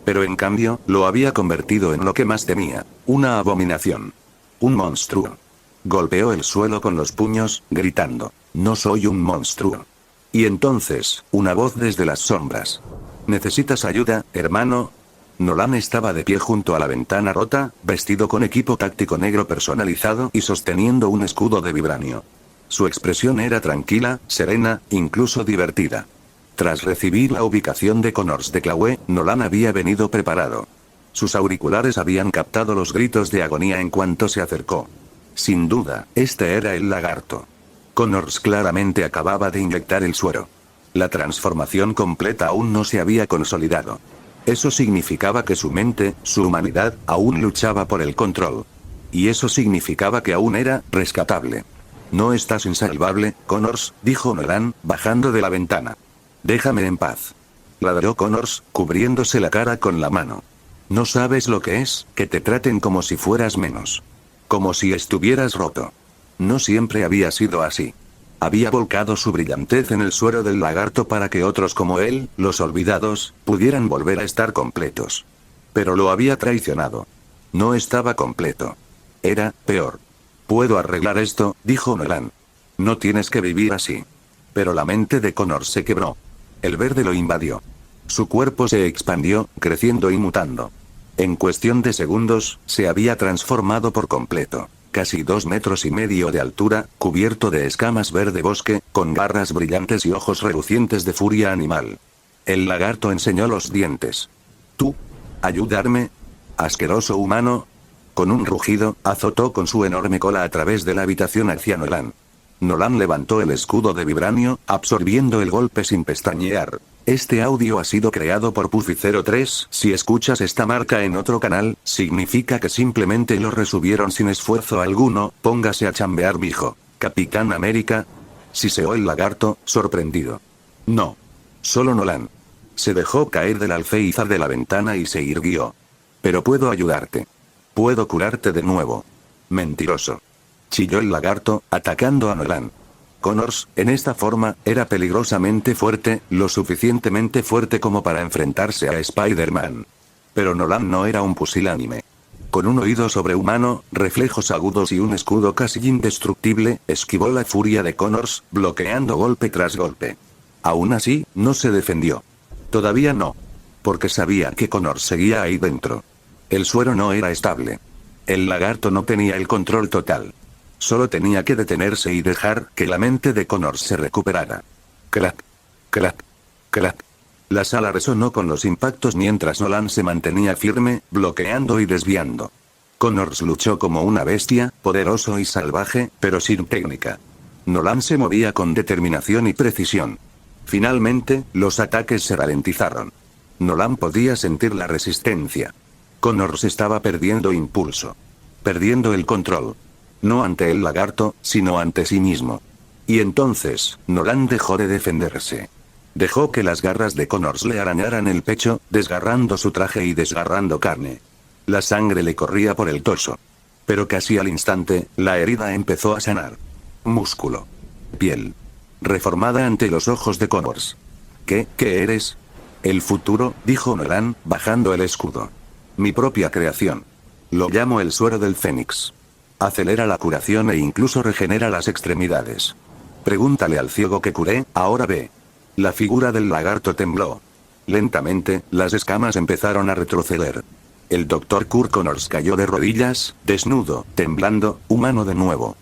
Pero en cambio, lo había convertido en lo que más temía, una abominación. Un monstruo. Golpeó el suelo con los puños, gritando, no soy un monstruo. Y entonces, una voz desde las sombras. ¿Necesitas ayuda, hermano? Nolan estaba de pie junto a la ventana rota, vestido con equipo táctico negro personalizado y sosteniendo un escudo de vibranio. Su expresión era tranquila, serena, incluso divertida. Tras recibir la ubicación de Connors de Chloe, Nolan había venido preparado. Sus auriculares habían captado los gritos de agonía en cuanto se acercó. Sin duda, este era el lagarto. Connors claramente acababa de inyectar el suero. La transformación completa aún no se había consolidado. Eso significaba que su mente, su humanidad, aún luchaba por el control. Y eso significaba que aún era rescatable. No estás insalvable, Connors, dijo Nolan, bajando de la ventana. Déjame en paz. Ladró Connors, cubriéndose la cara con la mano. No sabes lo que es, que te traten como si fueras menos. Como si estuvieras roto. No siempre había sido así. Había volcado su brillantez en el suero del lagarto para que otros como él, los olvidados, pudieran volver a estar completos. Pero lo había traicionado. No estaba completo. Era peor. Puedo arreglar esto, dijo Nolan. No tienes que vivir así. Pero la mente de Connor se quebró. El verde lo invadió. Su cuerpo se expandió, creciendo y mutando. En cuestión de segundos, se había transformado por completo. Casi 2,5 metros de altura, cubierto de escamas verde bosque, con garras brillantes y ojos relucientes de furia animal. El lagarto enseñó los dientes. ¿Tú? ¿Ayudarme? ¿Asqueroso humano? Con un rugido, azotó con su enorme cola a través de la habitación hacia Nolan. Nolan levantó el escudo de vibranio, absorbiendo el golpe sin pestañear. Este audio ha sido creado por Puffy03. Si escuchas esta marca en otro canal, significa que simplemente lo resubieron sin esfuerzo alguno. Póngase a chambear, mijo. Capitán América. Siseó el lagarto, sorprendido. No. Solo Nolan. Se dejó caer del alféizar de la ventana y se irguió. Pero puedo ayudarte. Puedo curarte de nuevo. Mentiroso. Chilló el lagarto, atacando a Nolan. Connors, en esta forma, era peligrosamente fuerte, lo suficientemente fuerte como para enfrentarse a Spider-Man. Pero Nolan no era un pusilánime. Con un oído sobrehumano, reflejos agudos y un escudo casi indestructible, esquivó la furia de Connors, bloqueando golpe tras golpe. Aún así, no se defendió. Todavía no. Porque sabía que Connors seguía ahí dentro. El suero no era estable. El lagarto no tenía el control total. Solo tenía que detenerse y dejar que la mente de Connors se recuperara. Crack. Crack. Crack. La sala resonó con los impactos mientras Nolan se mantenía firme, bloqueando y desviando. Connors luchó como una bestia, poderoso y salvaje, pero sin técnica. Nolan se movía con determinación y precisión. Finalmente, los ataques se ralentizaron. Nolan podía sentir la resistencia. Connors estaba perdiendo impulso. Perdiendo el control. No ante el lagarto, sino ante sí mismo. Y entonces, Nolan dejó de defenderse. Dejó que las garras de Connors le arañaran el pecho, desgarrando su traje y desgarrando carne. La sangre le corría por el torso. Pero casi al instante, la herida empezó a sanar. Músculo. Piel. Reformada ante los ojos de Connors. ¿Qué eres? El futuro, dijo Nolan, bajando el escudo. Mi propia creación. Lo llamo el suero del Fénix. Acelera la curación e incluso regenera las extremidades. Pregúntale al ciego que curé, ahora ve. La figura del lagarto tembló. Lentamente, las escamas empezaron a retroceder. El Dr. Kurt Connors cayó de rodillas, desnudo, temblando, humano de nuevo.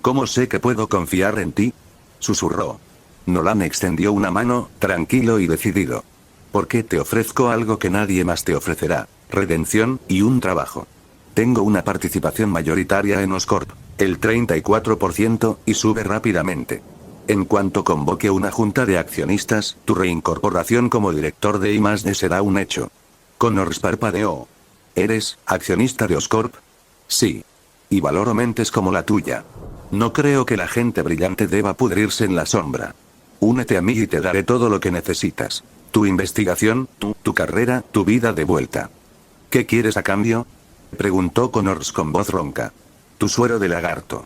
¿Cómo sé que puedo confiar en ti? Susurró. Nolan extendió una mano, tranquilo y decidido. Porque te ofrezco algo que nadie más te ofrecerá: redención y un trabajo. Tengo una participación mayoritaria en Oscorp, el 34%, y sube rápidamente. En cuanto convoque una junta de accionistas, tu reincorporación como director de I+D será un hecho. Connors parpadeó. ¿Eres accionista de Oscorp? Sí. Y valoro mentes como la tuya. No creo que la gente brillante deba pudrirse en la sombra. Únete a mí y te daré todo lo que necesitas. Tu investigación, tu carrera, tu vida de vuelta. ¿Qué quieres a cambio? Preguntó Connors con voz ronca. Tu suero de lagarto.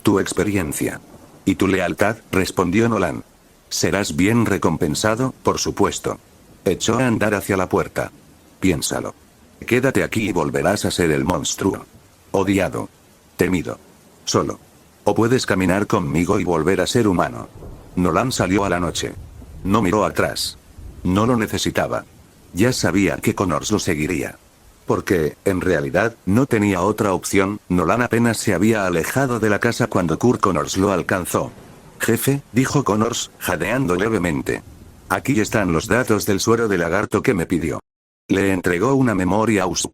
Tu experiencia. Y tu lealtad, respondió Nolan. Serás bien recompensado, por supuesto. Echó a andar hacia la puerta. Piénsalo. Quédate aquí y volverás a ser el monstruo. Odiado. Temido. Solo. O puedes caminar conmigo y volver a ser humano. Nolan salió a la noche. No miró atrás. No lo necesitaba. Ya sabía que Connors lo seguiría. Porque, en realidad, no tenía otra opción. Nolan apenas se había alejado de la casa cuando Kurt Connors lo alcanzó. Jefe, dijo Connors, jadeando levemente. Aquí están los datos del suero de lagarto que me pidió. Le entregó una memoria USP.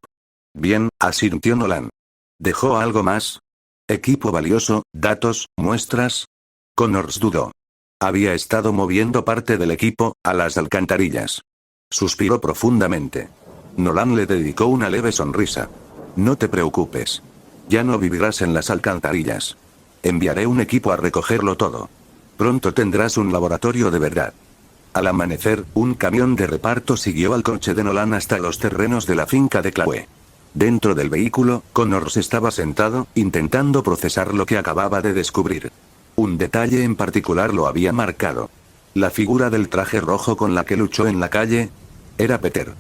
Bien, asintió Nolan. ¿Dejó algo más? Equipo valioso, datos, muestras. Connors dudó. Había estado moviendo parte del equipo a las alcantarillas. Suspiró profundamente. Nolan le dedicó una leve sonrisa. No te preocupes. Ya no vivirás en las alcantarillas. Enviaré un equipo a recogerlo todo. Pronto tendrás un laboratorio de verdad. Al amanecer, un camión de reparto siguió al coche de Nolan hasta los terrenos de la finca de Chloe. Dentro del vehículo, Connors estaba sentado, intentando procesar lo que acababa de descubrir. Un detalle en particular lo había marcado. La figura del traje rojo con la que luchó en la calle. Era Peter.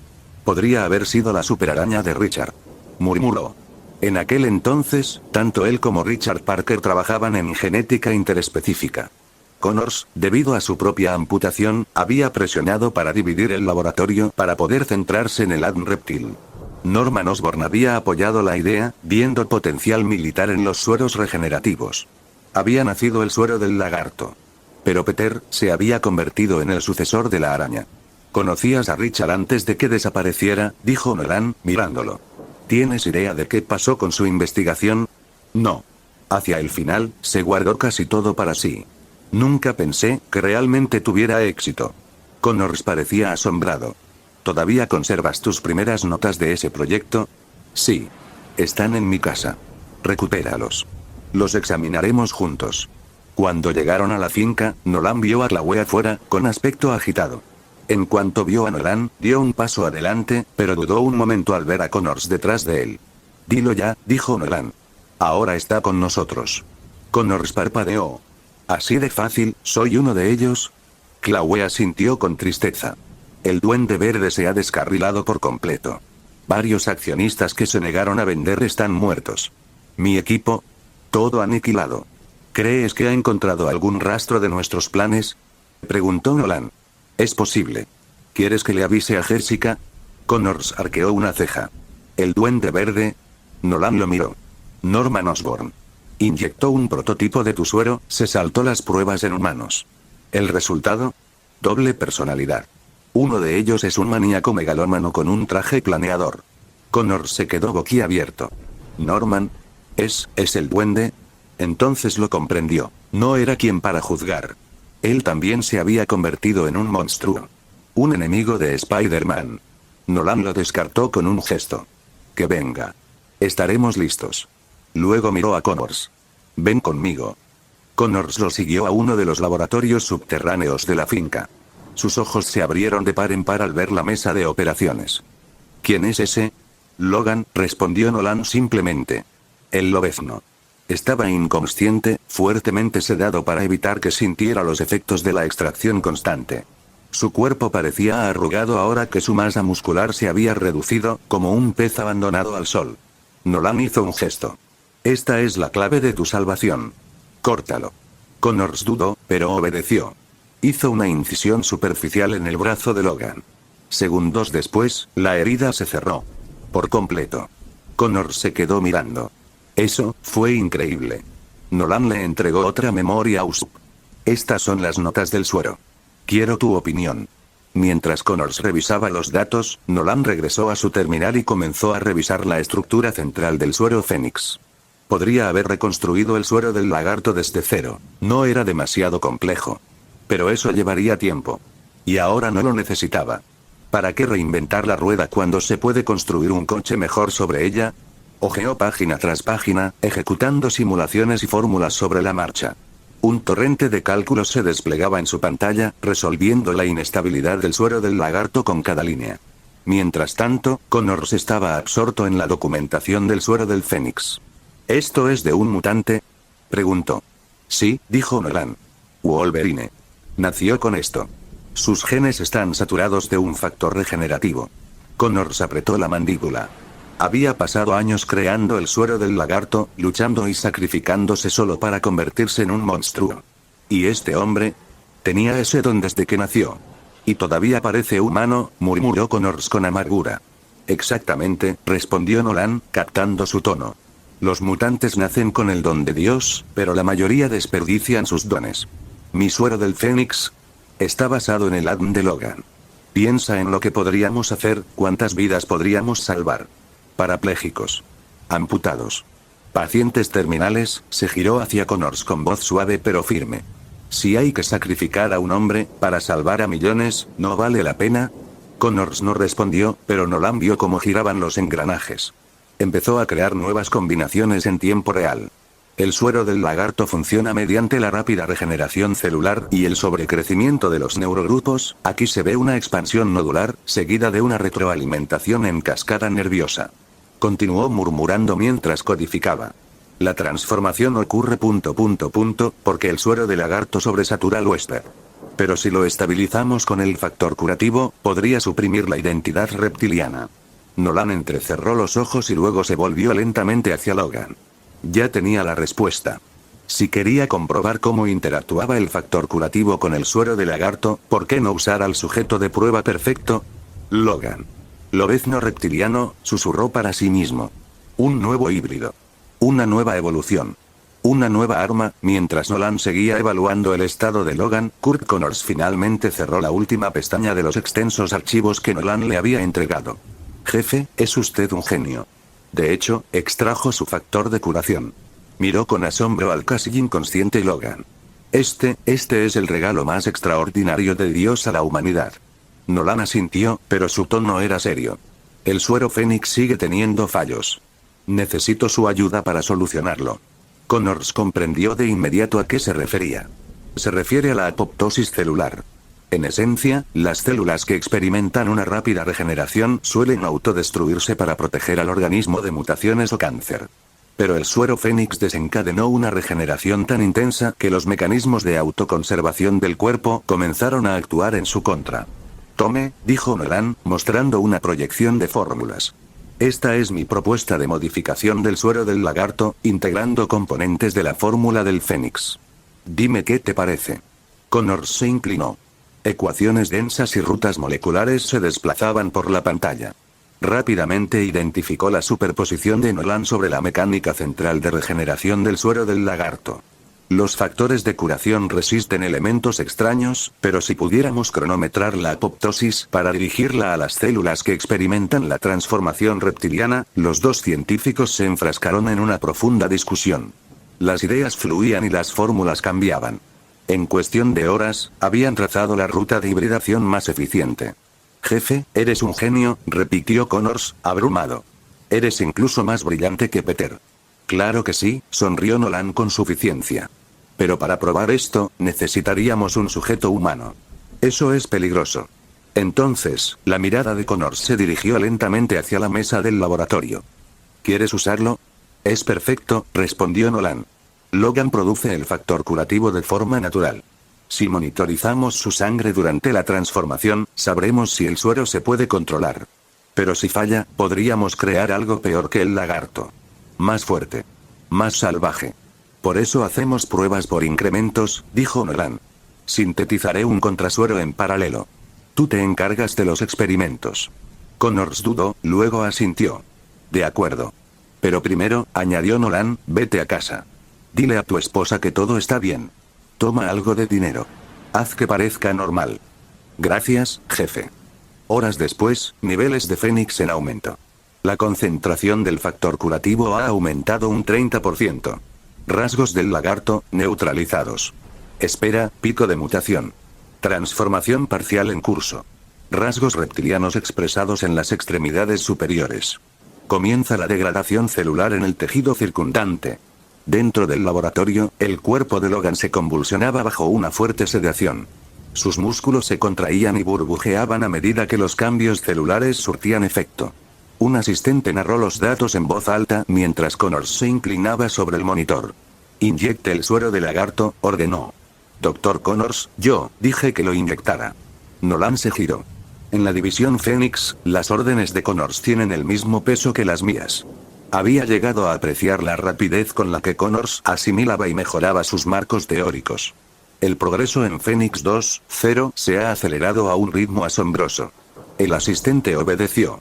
Podría haber sido la superaraña de Richard. murmuró. En aquel entonces, tanto él como Richard Parker trabajaban en genética interespecífica. Connors, debido a su propia amputación, había presionado para dividir el laboratorio para poder centrarse en el ADN reptil. Norman Osborn había apoyado la idea, viendo potencial militar en los sueros regenerativos. Había nacido el suero del lagarto. Pero Peter se había convertido en el sucesor de la araña. ¿Conocías a Richard antes de que desapareciera?, dijo Nolan, mirándolo. ¿Tienes idea de qué pasó con su investigación? No. Hacia el final, se guardó casi todo para sí. Nunca pensé que realmente tuviera éxito. Connors parecía asombrado. ¿Todavía conservas tus primeras notas de ese proyecto? Sí. Están en mi casa. Recupéralos. Los examinaremos juntos. Cuando llegaron a la finca, Nolan vio a Chloe afuera, con aspecto agitado. En cuanto vio a Nolan, dio un paso adelante, pero dudó un momento al ver a Connors detrás de él. Dilo ya, dijo Nolan. Ahora está con nosotros. Connors parpadeó. ¿Así de fácil, soy uno de ellos? Chloe asintió con tristeza. El Duende Verde se ha descarrilado por completo. Varios accionistas que se negaron a vender están muertos. Mi equipo, todo aniquilado. ¿Crees que ha encontrado algún rastro de nuestros planes?, preguntó Nolan. Es posible. ¿Quieres que le avise a Jessica? Connors arqueó una ceja. ¿El Duende Verde? Nolan lo miró. Norman Osborn. Inyectó un prototipo de tu suero, se saltó las pruebas en humanos. ¿El resultado? Doble personalidad. Uno de ellos es un maníaco megalómano con un traje planeador. Connors se quedó boquiabierto. ¿Norman? ¿Es el duende? Entonces lo comprendió. No era quien para juzgar. Él también se había convertido en un monstruo. Un enemigo de Spider-Man. Nolan lo descartó con un gesto. Que venga. Estaremos listos. Luego miró a Connors. Ven conmigo. Connors lo siguió a uno de los laboratorios subterráneos de la finca. Sus ojos se abrieron de par en par al ver la mesa de operaciones. ¿Quién es ese? Logan, respondió Nolan simplemente. El lobezno. Estaba inconsciente, fuertemente sedado para evitar que sintiera los efectos de la extracción constante. Su cuerpo parecía arrugado ahora que su masa muscular se había reducido, como un pez abandonado al sol. Nolan hizo un gesto. Esta es la clave de tu salvación. Córtalo. Connors dudó, pero obedeció. Hizo una incisión superficial en el brazo de Logan. Segundos después, la herida se cerró. Por completo. Connors se quedó mirando. Eso fue increíble. Nolan le entregó otra memoria a Usopp. Estas son las notas del suero. Quiero tu opinión. Mientras Connors revisaba los datos, Nolan regresó a su terminal y comenzó a revisar la estructura central del suero Fénix. Podría haber reconstruido el suero del lagarto desde cero. No era demasiado complejo. Pero eso llevaría tiempo. Y ahora no lo necesitaba. ¿Para qué reinventar la rueda cuando se puede construir un coche mejor sobre ella? Hojeó página tras página, ejecutando simulaciones y fórmulas sobre la marcha. Un torrente de cálculos se desplegaba en su pantalla, resolviendo la inestabilidad del suero del lagarto con cada línea. Mientras tanto, Connors estaba absorto en la documentación del suero del Fénix. ¿Esto es de un mutante?, preguntó. Sí, dijo Nolan. Wolverine. Nació con esto. Sus genes están saturados de un factor regenerativo. Connors apretó la mandíbula. Había pasado años creando el suero del lagarto, luchando y sacrificándose solo para convertirse en un monstruo. ¿Y este hombre? Tenía ese don desde que nació. Y todavía parece humano, murmuró Connors con amargura. Exactamente, respondió Nolan, captando su tono. Los mutantes nacen con el don de Dios, pero la mayoría desperdician sus dones. Mi suero del Fénix está basado en el ADN de Logan. Piensa en lo que podríamos hacer, cuántas vidas podríamos salvar. Parapléjicos. Amputados. Pacientes terminales, se giró hacia Connors con voz suave pero firme. Si hay que sacrificar a un hombre, para salvar a millones, ¿no vale la pena? Connors no respondió, pero Nolan vio cómo giraban los engranajes. Empezó a crear nuevas combinaciones en tiempo real. El suero del lagarto funciona mediante la rápida regeneración celular y el sobrecrecimiento de los neurogrupos. Aquí se ve una expansión nodular, seguida de una retroalimentación en cascada nerviosa. Continuó murmurando mientras codificaba. La transformación ocurre ... porque el suero del lagarto sobresatura al huésped. Pero si lo estabilizamos con el factor curativo, podría suprimir la identidad reptiliana. Nolan entrecerró los ojos y luego se volvió lentamente hacia Logan. Ya tenía la respuesta. Si quería comprobar cómo interactuaba el factor curativo con el suero de lagarto, ¿por qué no usar al sujeto de prueba perfecto? Logan. Lobezno reptiliano, susurró para sí mismo. Un nuevo híbrido. Una nueva evolución. Una nueva arma. Mientras Nolan seguía evaluando el estado de Logan, Kurt Connors finalmente cerró la última pestaña de los extensos archivos que Nolan le había entregado. Jefe, es usted un genio. De hecho, extrajo su factor de curación. Miró con asombro al casi inconsciente Logan. Este es el regalo más extraordinario de Dios a la humanidad. Nolan asintió, pero su tono era serio. El suero Fénix sigue teniendo fallos. Necesito su ayuda para solucionarlo. Connors comprendió de inmediato a qué se refería. Se refiere a la apoptosis celular. En esencia, las células que experimentan una rápida regeneración suelen autodestruirse para proteger al organismo de mutaciones o cáncer. Pero el suero Fénix desencadenó una regeneración tan intensa que los mecanismos de autoconservación del cuerpo comenzaron a actuar en su contra. Tome, dijo Nolan, mostrando una proyección de fórmulas. Esta es mi propuesta de modificación del suero del lagarto, integrando componentes de la fórmula del Fénix. Dime qué te parece. Connors se inclinó. Ecuaciones densas y rutas moleculares se desplazaban por la pantalla. Rápidamente identificó la superposición de Nolan sobre la mecánica central de regeneración del suero del lagarto. Los factores de curación resisten elementos extraños, pero si pudiéramos cronometrar la apoptosis para dirigirla a las células que experimentan la transformación reptiliana, los dos científicos se enfrascaron en una profunda discusión. Las ideas fluían y las fórmulas cambiaban. En cuestión de horas, habían trazado la ruta de hibridación más eficiente. Jefe, eres un genio, repitió Connors, abrumado. Eres incluso más brillante que Peter. Claro que sí, sonrió Nolan con suficiencia. Pero para probar esto, necesitaríamos un sujeto humano. Eso es peligroso. Entonces, la mirada de Connors se dirigió lentamente hacia la mesa del laboratorio. ¿Quieres usarlo? Es perfecto, respondió Nolan. Logan produce el factor curativo de forma natural. Si monitorizamos su sangre durante la transformación, sabremos si el suero se puede controlar. Pero si falla, podríamos crear algo peor que el lagarto. Más fuerte. Más salvaje. Por eso hacemos pruebas por incrementos, dijo Nolan. Sintetizaré un contrasuero en paralelo. Tú te encargas de los experimentos. Connors dudó, luego asintió. De acuerdo. Pero primero, añadió Nolan, vete a casa. Dile a tu esposa que todo está bien. Toma algo de dinero. Haz que parezca normal. Gracias, jefe. Horas después, niveles de Fénix en aumento. La concentración del factor curativo ha aumentado un 30%. Rasgos del lagarto, neutralizados. Espera, pico de mutación. Transformación parcial en curso. Rasgos reptilianos expresados en las extremidades superiores. Comienza la degradación celular en el tejido circundante. Dentro del laboratorio, el cuerpo de Logan se convulsionaba bajo una fuerte sedación. Sus músculos se contraían y burbujeaban a medida que los cambios celulares surtían efecto. Un asistente narró los datos en voz alta mientras Connors se inclinaba sobre el monitor. Inyecte el suero de lagarto, ordenó. Doctor Connors, yo dije que lo inyectara. Nolan se giró. En la división Fénix, las órdenes de Connors tienen el mismo peso que las mías. Había llegado a apreciar la rapidez con la que Connors asimilaba y mejoraba sus marcos teóricos. El progreso en Fénix 2.0 se ha acelerado a un ritmo asombroso. El asistente obedeció.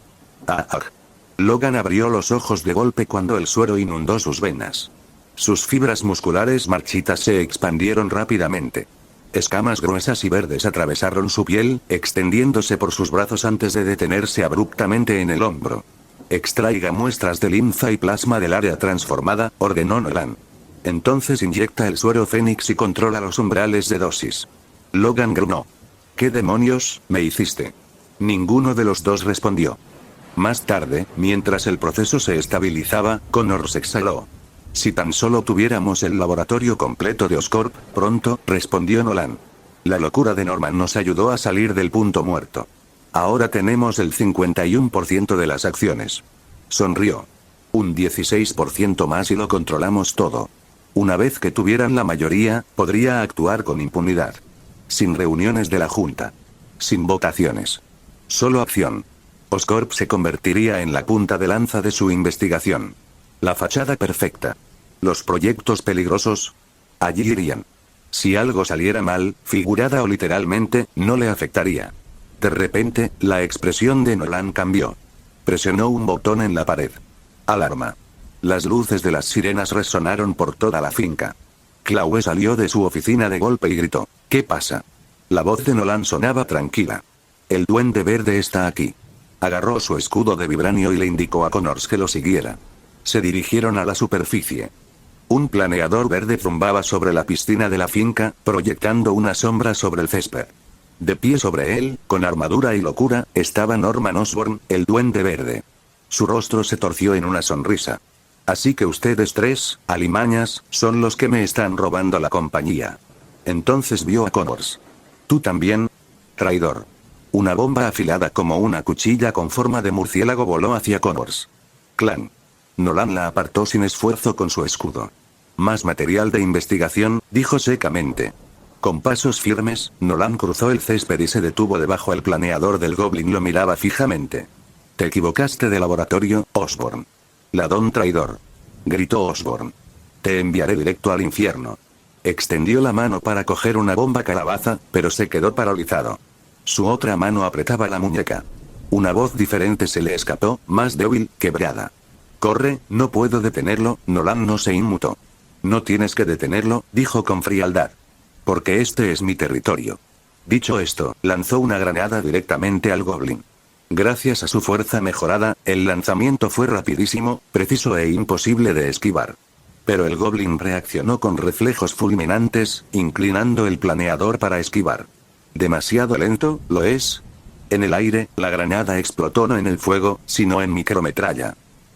Logan abrió los ojos de golpe cuando el suero inundó sus venas. Sus fibras musculares marchitas se expandieron rápidamente. Escamas gruesas y verdes atravesaron su piel, extendiéndose por sus brazos antes de detenerse abruptamente en el hombro. Extraiga muestras de linfa y plasma del área transformada, ordenó Nolan. Entonces inyecta el suero Fénix y controla los umbrales de dosis. Logan gruñó. ¿Qué demonios me hiciste? Ninguno de los dos respondió. Más tarde, mientras el proceso se estabilizaba, Connors exhaló. Si tan solo tuviéramos el laboratorio completo de Oscorp, pronto, respondió Nolan. La locura de Norman nos ayudó a salir del punto muerto. Ahora tenemos el 51% de las acciones. Sonrió. Un 16% más y lo controlamos todo. Una vez que tuvieran la mayoría, podría actuar con impunidad. Sin reuniones de la Junta. Sin votaciones. Solo acción. Oscorp se convertiría en la punta de lanza de su investigación. La fachada perfecta. Los proyectos peligrosos. Allí irían. Si algo saliera mal, figurada o literalmente, no le afectaría. De repente, la expresión de Nolan cambió. Presionó un botón en la pared. Alarma. Las luces de las sirenas resonaron por toda la finca. Chloe salió de su oficina de golpe y gritó: ¿Qué pasa? La voz de Nolan sonaba tranquila. El duende verde está aquí. Agarró su escudo de vibranio y le indicó a Connors que lo siguiera. Se dirigieron a la superficie. Un planeador verde zumbaba sobre la piscina de la finca, proyectando una sombra sobre el césped. De pie sobre él, con armadura y locura, estaba Norman Osborn, el duende verde. Su rostro se torció en una sonrisa. Así que ustedes tres, alimañas, son los que me están robando la compañía. Entonces vio a Connors. ¿Tú también? Traidor. Una bomba afilada como una cuchilla con forma de murciélago voló hacia Connors. Clan. Nolan la apartó sin esfuerzo con su escudo. Más material de investigación, dijo secamente. Con pasos firmes, Nolan cruzó el césped y se detuvo debajo. El planeador del Goblin lo miraba fijamente. Te equivocaste de laboratorio, Osborn. Ladrón traidor. Gritó Osborn. Te enviaré directo al infierno. Extendió la mano para coger una bomba calabaza, pero se quedó paralizado. Su otra mano apretaba la muñeca. Una voz diferente se le escapó, más débil, quebrada. Corre, no puedo detenerlo. Nolan no se inmutó. No tienes que detenerlo, dijo con frialdad. Porque este es mi territorio. Dicho esto, lanzó una granada directamente al Goblin. Gracias a su fuerza mejorada, el lanzamiento fue rapidísimo, preciso e imposible de esquivar. Pero el Goblin reaccionó con reflejos fulminantes, inclinando el planeador para esquivar. ¿Demasiado lento, lo es? En el aire, la granada explotó no en el fuego, sino en micrometralla.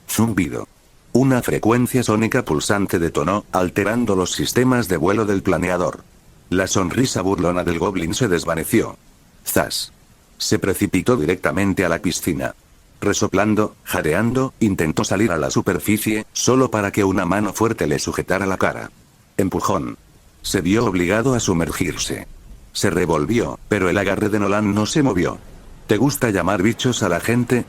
Zumbido. Una frecuencia sónica pulsante detonó, alterando los sistemas de vuelo del planeador. La sonrisa burlona del Goblin se desvaneció. ¡Zas! Se precipitó directamente a la piscina. Resoplando, jadeando, intentó salir a la superficie, solo para que una mano fuerte le sujetara la cara. Empujón. Se vio obligado a sumergirse. Se revolvió, pero el agarre de Nolan no se movió. ¿Te gusta llamar bichos a la gente?,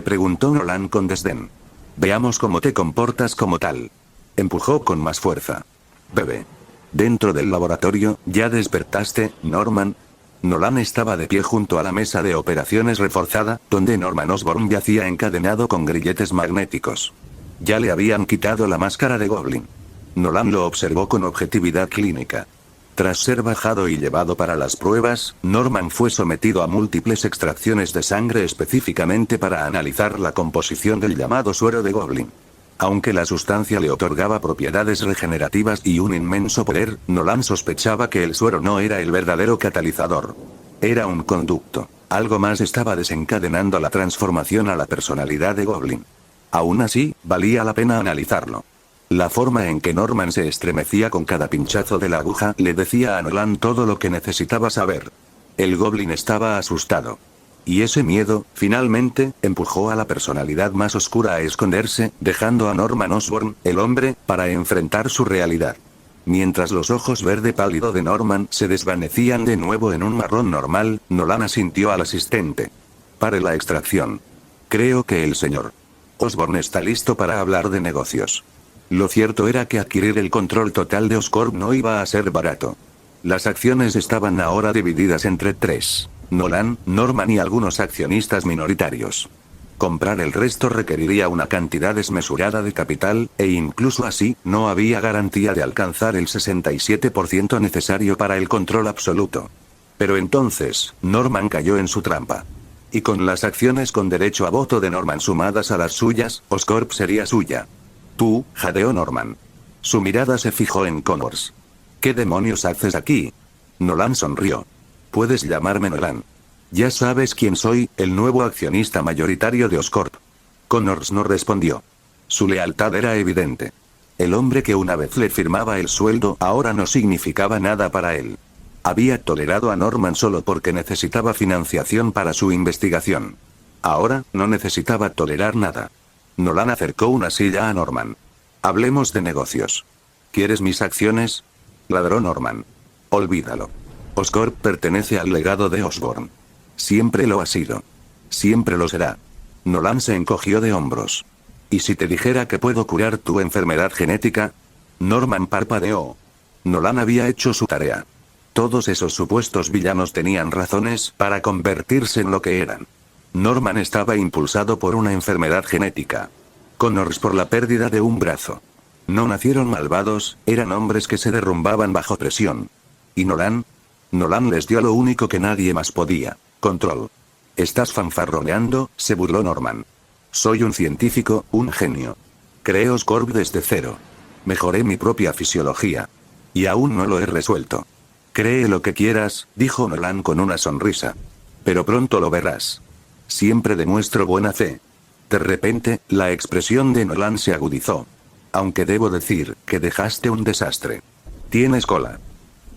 preguntó Nolan con desdén. Veamos cómo te comportas como tal. Empujó con más fuerza. Bebé. Dentro del laboratorio, ¿ya despertaste, Norman? Nolan estaba de pie junto a la mesa de operaciones reforzada, donde Norman Osborn yacía encadenado con grilletes magnéticos. Ya le habían quitado la máscara de Goblin. Nolan lo observó con objetividad clínica. Tras ser bajado y llevado para las pruebas, Norman fue sometido a múltiples extracciones de sangre específicamente para analizar la composición del llamado suero de Goblin. Aunque la sustancia le otorgaba propiedades regenerativas y un inmenso poder, Nolan sospechaba que el suero no era el verdadero catalizador. Era un conducto. Algo más estaba desencadenando la transformación a la personalidad de Goblin. Aún así, valía la pena analizarlo. La forma en que Norman se estremecía con cada pinchazo de la aguja le decía a Nolan todo lo que necesitaba saber. El Goblin estaba asustado. Y ese miedo, finalmente, empujó a la personalidad más oscura a esconderse, dejando a Norman Osborn, el hombre, para enfrentar su realidad. Mientras los ojos verde pálido de Norman se desvanecían de nuevo en un marrón normal, Nolan asintió al asistente. Pare la extracción. Creo que el señor Osborn está listo para hablar de negocios. Lo cierto era que adquirir el control total de Oscorp no iba a ser barato. Las acciones estaban ahora divididas entre tres: Nolan, Norman y algunos accionistas minoritarios. Comprar el resto requeriría una cantidad desmesurada de capital, e incluso así, no había garantía de alcanzar el 67% necesario para el control absoluto. Pero entonces, Norman cayó en su trampa. Y con las acciones con derecho a voto de Norman sumadas a las suyas, Oscorp sería suya. Tú, jadeó Norman. Su mirada se fijó en Connors. ¿Qué demonios haces aquí? Nolan sonrió. Puedes llamarme Nolan. Ya sabes quién soy, el nuevo accionista mayoritario de Oscorp. Connors no respondió. Su lealtad era evidente. El hombre que una vez le firmaba el sueldo ahora no significaba nada para él. Había tolerado a Norman solo porque necesitaba financiación para su investigación. Ahora, no necesitaba tolerar nada. Nolan acercó una silla a Norman. Hablemos de negocios. ¿Quieres mis acciones? Ladró Norman. Olvídalo. Oscorp pertenece al legado de Osborn. Siempre lo ha sido. Siempre lo será. Nolan se encogió de hombros. ¿Y si te dijera que puedo curar tu enfermedad genética? Norman parpadeó. Nolan había hecho su tarea. Todos esos supuestos villanos tenían razones para convertirse en lo que eran. Norman estaba impulsado por una enfermedad genética. Connors por la pérdida de un brazo. No nacieron malvados, eran hombres que se derrumbaban bajo presión. ¿Y Nolan? Nolan les dio lo único que nadie más podía: control. ¿Estás fanfarroneando?, se burló Norman. Soy un científico, un genio. Creé Oscorp desde cero. Mejoré mi propia fisiología. Y aún no lo he resuelto. Cree lo que quieras, dijo Nolan con una sonrisa. Pero pronto lo verás. Siempre demuestro buena fe. De repente, la expresión de Nolan se agudizó. Aunque debo decir que dejaste un desastre. Tienes cola.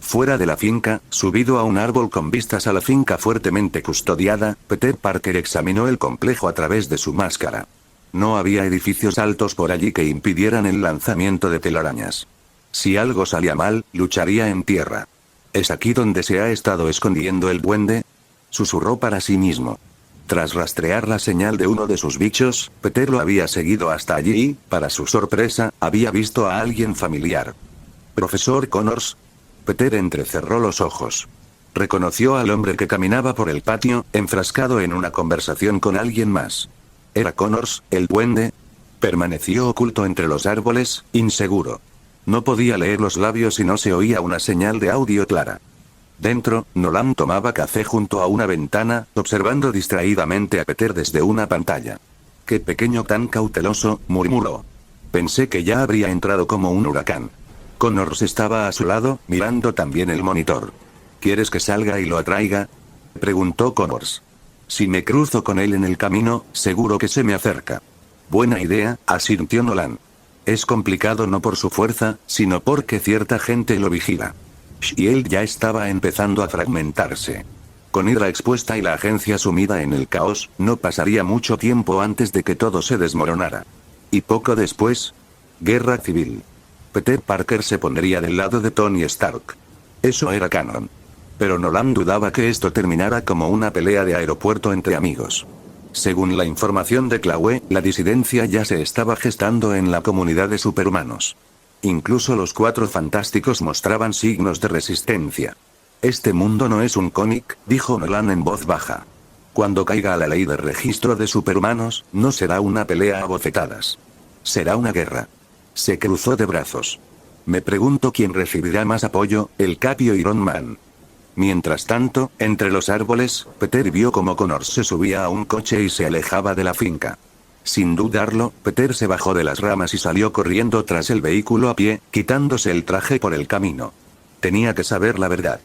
Fuera de la finca, subido a un árbol con vistas a la finca fuertemente custodiada, Peter Parker examinó el complejo a través de su máscara. No había edificios altos por allí que impidieran el lanzamiento de telarañas. Si algo salía mal, lucharía en tierra. ¿Es aquí donde se ha estado escondiendo el duende?, susurró para sí mismo. Tras rastrear la señal de uno de sus bichos, Peter lo había seguido hasta allí y, para su sorpresa, había visto a alguien familiar. ¿Profesor Connors? Peter entrecerró los ojos. Reconoció al hombre que caminaba por el patio, enfrascado en una conversación con alguien más. ¿Era Connors, el duende? Permaneció oculto entre los árboles, inseguro. No podía leer los labios y no se oía una señal de audio clara. Dentro, Nolan tomaba café junto a una ventana, observando distraídamente a Peter desde una pantalla. «Qué pequeño tan cauteloso», murmuró. «Pensé que ya habría entrado como un huracán». Connors estaba a su lado, mirando también el monitor. ¿Quieres que salga y lo atraiga?, preguntó Connors. Si me cruzo con él en el camino, seguro que se me acerca. Buena idea, asintió Nolan. Es complicado no por su fuerza, sino porque cierta gente lo vigila. Y él ya estaba empezando a fragmentarse. Con Hydra expuesta y la agencia sumida en el caos, no pasaría mucho tiempo antes de que todo se desmoronara. Y poco después, guerra civil. Peter Parker se pondría del lado de Tony Stark. Eso era canon. Pero Nolan dudaba que esto terminara como una pelea de aeropuerto entre amigos. Según la información de Chloe, la disidencia ya se estaba gestando en la comunidad de superhumanos. Incluso los Cuatro Fantásticos mostraban signos de resistencia. Este mundo no es un cómic, dijo Nolan en voz baja. Cuando caiga la ley de registro de superhumanos, no será una pelea a bofetadas. Será una guerra. Se cruzó de brazos. Me pregunto quién recibirá más apoyo, el Cap o Iron Man. Mientras tanto, entre los árboles, Peter vio cómo Connors se subía a un coche y se alejaba de la finca. Sin dudarlo, Peter se bajó de las ramas y salió corriendo tras el vehículo a pie, quitándose el traje por el camino. Tenía que saber la verdad.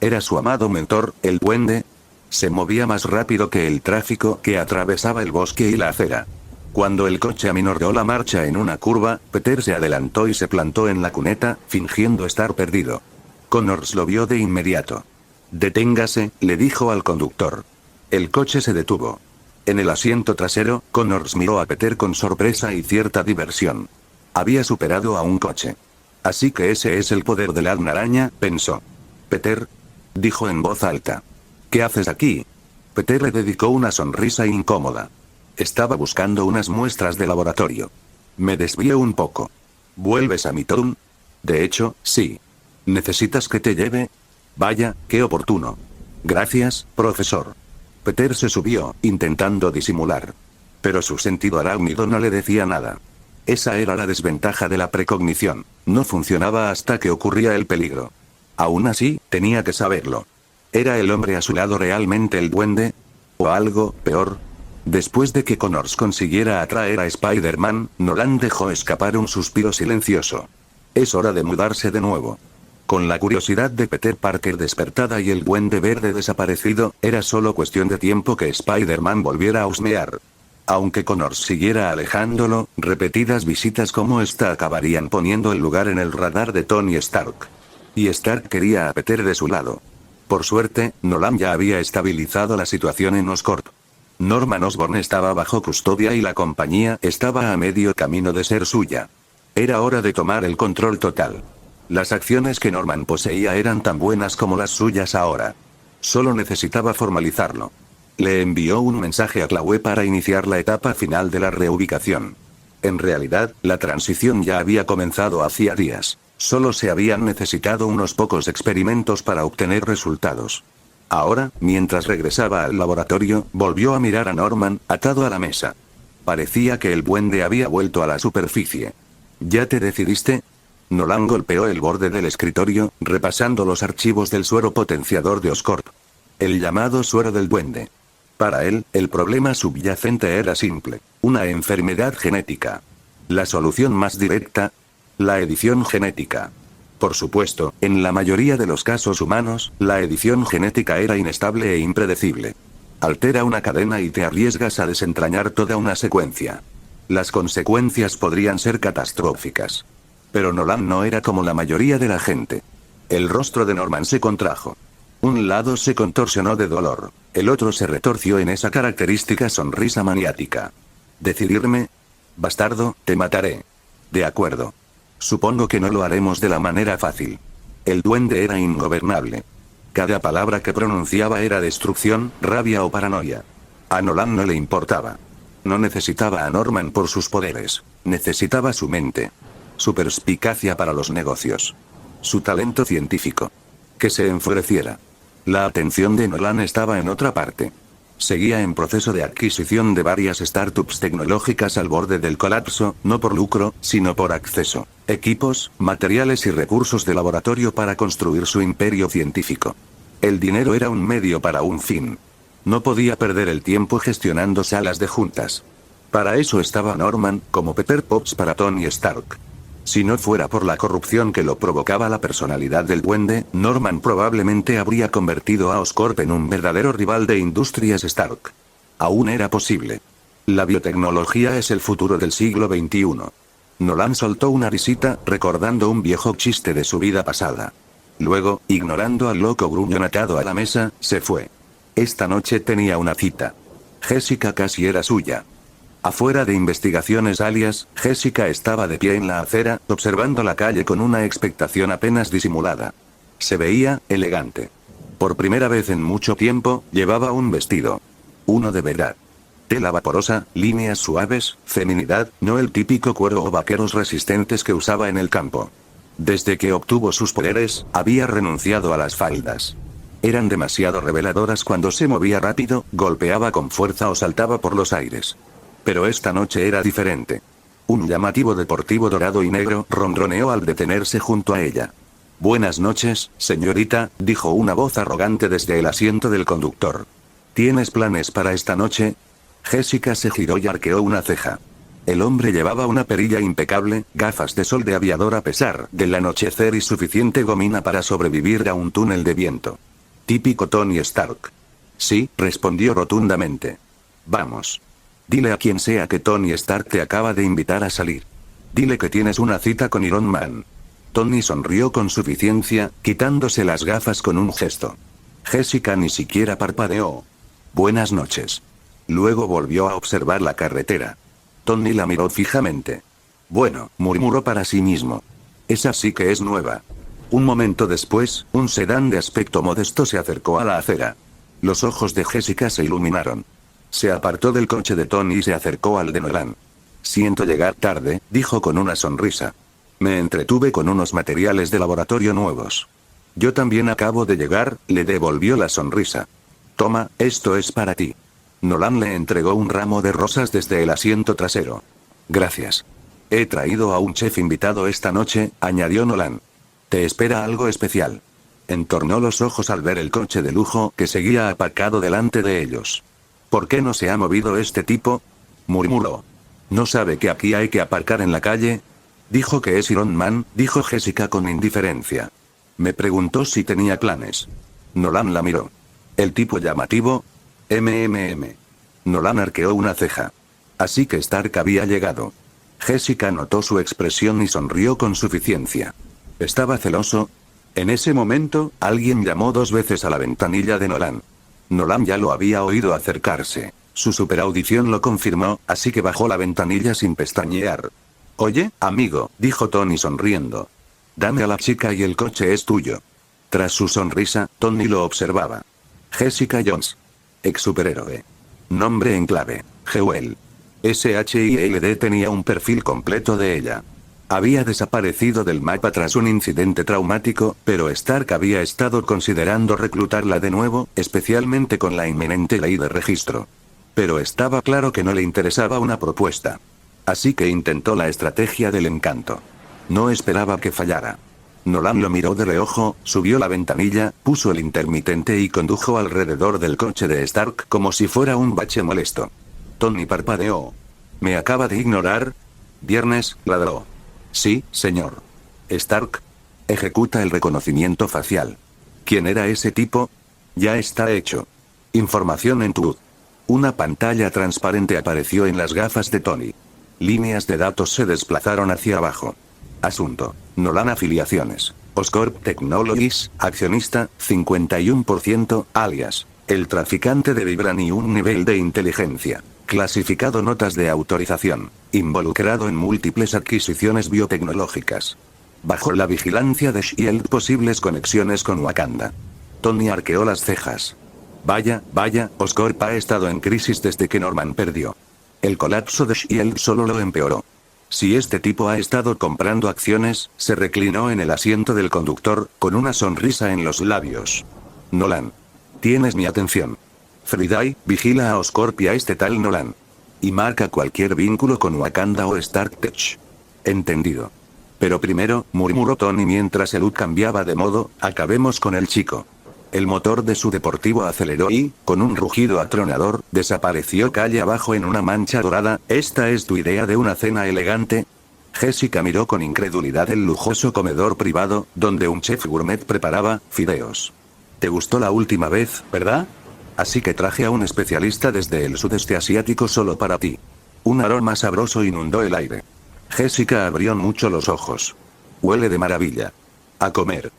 ¿Era su amado mentor, el duende? Se movía más rápido que el tráfico que atravesaba el bosque y la acera. Cuando el coche aminoró la marcha en una curva, Peter se adelantó y se plantó en la cuneta, fingiendo estar perdido. Connors lo vio de inmediato. «Deténgase», le dijo al conductor. El coche se detuvo. En el asiento trasero, Connors miró a Peter con sorpresa y cierta diversión. Había superado a un coche. Así que ese es el poder de la araña, pensó. «Peter», dijo en voz alta. «¿Qué haces aquí?» Peter le dedicó una sonrisa incómoda. Estaba buscando unas muestras de laboratorio. Me desvié un poco. ¿Vuelves a Midtown? De hecho, sí. ¿Necesitas que te lleve? Vaya, qué oportuno. Gracias, profesor. Peter se subió, intentando disimular. Pero su sentido arácnido no le decía nada. Esa era la desventaja de la precognición. No funcionaba hasta que ocurría el peligro. Aún así, tenía que saberlo. ¿Era el hombre a su lado realmente el duende? ¿O algo peor? Después de que Connors consiguiera atraer a Spider-Man, Nolan dejó escapar un suspiro silencioso. Es hora de mudarse de nuevo. Con la curiosidad de Peter Parker despertada y el Duende Verde desaparecido, era solo cuestión de tiempo que Spider-Man volviera a husmear. Aunque Connors siguiera alejándolo, repetidas visitas como esta acabarían poniendo el lugar en el radar de Tony Stark. Y Stark quería a Peter de su lado. Por suerte, Nolan ya había estabilizado la situación en Oscorp. Norman Osborn estaba bajo custodia y la compañía estaba a medio camino de ser suya. Era hora de tomar el control total. Las acciones que Norman poseía eran tan buenas como las suyas ahora. Solo necesitaba formalizarlo. Le envió un mensaje a Chloe para iniciar la etapa final de la reubicación. En realidad, la transición ya había comenzado hacía días. Solo se habían necesitado unos pocos experimentos para obtener resultados. Ahora, mientras regresaba al laboratorio, volvió a mirar a Norman, atado a la mesa. Parecía que el duende había vuelto a la superficie. ¿Ya te decidiste? Nolan golpeó el borde del escritorio, repasando los archivos del suero potenciador de Oscorp. El llamado suero del duende. Para él, el problema subyacente era simple. Una enfermedad genética. La solución más directa. La edición genética. Por supuesto, en la mayoría de los casos humanos, la edición genética era inestable e impredecible. Altera una cadena y te arriesgas a desentrañar toda una secuencia. Las consecuencias podrían ser catastróficas. Pero Nolan no era como la mayoría de la gente. El rostro de Norman se contrajo. Un lado se contorsionó de dolor, el otro se retorció en esa característica sonrisa maniática. ¿Decidirme? Bastardo, te mataré. De acuerdo. Supongo que no lo haremos de la manera fácil. El duende era ingobernable. Cada palabra que pronunciaba era destrucción, rabia o paranoia. A Nolan no le importaba. No necesitaba a Norman por sus poderes. Necesitaba su mente. Su perspicacia para los negocios. Su talento científico. Que se enfureciera. La atención de Nolan estaba en otra parte. Seguía en proceso de adquisición de varias startups tecnológicas al borde del colapso, no por lucro, sino por acceso, equipos, materiales y recursos de laboratorio para construir su imperio científico. El dinero era un medio para un fin. No podía perder el tiempo gestionando salas de juntas. Para eso estaba Norman, como Pepper Potts para Tony Stark. Si no fuera por la corrupción que lo provocaba la personalidad del duende, Norman probablemente habría convertido a Oscorp en un verdadero rival de Industrias Stark. Aún era posible. La biotecnología es el futuro del siglo XXI. Nolan soltó una risita, recordando un viejo chiste de su vida pasada. Luego, ignorando al loco gruñón atado a la mesa, se fue. Esta noche tenía una cita. Jessica casi era suya. Afuera de Investigaciones Alias, Jessica estaba de pie en la acera, observando la calle con una expectación apenas disimulada. Se veía elegante. Por primera vez en mucho tiempo, llevaba un vestido. Uno de verdad. Tela vaporosa, líneas suaves, feminidad, no el típico cuero o vaqueros resistentes que usaba en el campo. Desde que obtuvo sus poderes, había renunciado a las faldas. Eran demasiado reveladoras cuando se movía rápido, golpeaba con fuerza o saltaba por los aires. Pero esta noche era diferente. Un llamativo deportivo dorado y negro ronroneó al detenerse junto a ella. Buenas noches, señorita, dijo una voz arrogante desde el asiento del conductor. ¿Tienes planes para esta noche? Jessica se giró y arqueó una ceja. El hombre llevaba una perilla impecable, gafas de sol de aviador a pesar del anochecer y suficiente gomina para sobrevivir a un túnel de viento. Típico Tony Stark. Sí, respondió rotundamente. Vamos. Dile a quien sea que Tony Stark te acaba de invitar a salir. Dile que tienes una cita con Iron Man. Tony sonrió con suficiencia, quitándose las gafas con un gesto. Jessica ni siquiera parpadeó. Buenas noches. Luego volvió a observar la carretera. Tony la miró fijamente. Bueno, murmuró para sí mismo. Esa sí que es nueva. Un momento después, un sedán de aspecto modesto se acercó a la acera. Los ojos de Jessica se iluminaron. Se apartó del coche de Tony y se acercó al de Nolan. Siento llegar tarde, dijo con una sonrisa. Me entretuve con unos materiales de laboratorio nuevos. Yo también acabo de llegar, le devolvió la sonrisa. Toma, esto es para ti. Nolan le entregó un ramo de rosas desde el asiento trasero. Gracias. He traído a un chef invitado esta noche, añadió Nolan. Te espera algo especial. Entornó los ojos al ver el coche de lujo que seguía aparcado delante de ellos. ¿Por qué no se ha movido este tipo? Murmuró. ¿No sabe que aquí hay que aparcar en la calle? Dijo que es Iron Man, dijo Jessica con indiferencia. Me preguntó si tenía planes. Nolan la miró. ¿El tipo llamativo? Nolan arqueó una ceja. Así que Stark había llegado. Jessica notó su expresión y sonrió con suficiencia. ¿Estaba celoso? En ese momento, alguien llamó 2 veces a la ventanilla de Nolan. Nolan ya lo había oído acercarse. Su superaudición lo confirmó, así que bajó la ventanilla sin pestañear. Oye, amigo, dijo Tony sonriendo. Dame a la chica y el coche es tuyo. Tras su sonrisa, Tony lo observaba. Jessica Jones. Ex superhéroe. Nombre en clave. Jewel. SHIELD tenía un perfil completo de ella. Había desaparecido del mapa tras un incidente traumático, pero Stark había estado considerando reclutarla de nuevo, especialmente con la inminente ley de registro. Pero estaba claro que no le interesaba una propuesta. Así que intentó la estrategia del encanto. No esperaba que fallara. Nolan lo miró de reojo, subió la ventanilla, puso el intermitente y condujo alrededor del coche de Stark como si fuera un bache molesto. Tony parpadeó. ¿Me acaba de ignorar? Viernes, ladró. Sí, señor. Stark. Ejecuta el reconocimiento facial. ¿Quién era ese tipo? Ya está hecho. Información en tu. Una pantalla transparente apareció en las gafas de Tony. Líneas de datos se desplazaron hacia abajo. Asunto. Nolan afiliaciones. Oscorp Technologies, accionista, 51%, alias. El traficante de Vibranium nivel de inteligencia. Clasificado notas de autorización. Involucrado en múltiples adquisiciones biotecnológicas. Bajo la vigilancia de SHIELD posibles conexiones con Wakanda. Tony arqueó las cejas. Vaya, Oscorp ha estado en crisis desde que Norman perdió. El colapso de SHIELD solo lo empeoró. Si este tipo ha estado comprando acciones, se reclinó en el asiento del conductor, con una sonrisa en los labios. Nolan. Tienes mi atención. Friday, vigila a Oscorp y a este tal Nolan. Y marca cualquier vínculo con Wakanda o Stark Tech. Entendido. Pero primero, murmuró Tony mientras el cambiaba de modo, acabemos con el chico. El motor de su deportivo aceleró y, con un rugido atronador, desapareció calle abajo en una mancha dorada. ¿Esta es tu idea de una cena elegante? Jessica miró con incredulidad el lujoso comedor privado, donde un chef gourmet preparaba fideos. ¿Te gustó la última vez, verdad? Así que traje a un especialista desde el sudeste asiático solo para ti. Un aroma sabroso inundó el aire. Jessica abrió mucho los ojos. Huele de maravilla. A comer.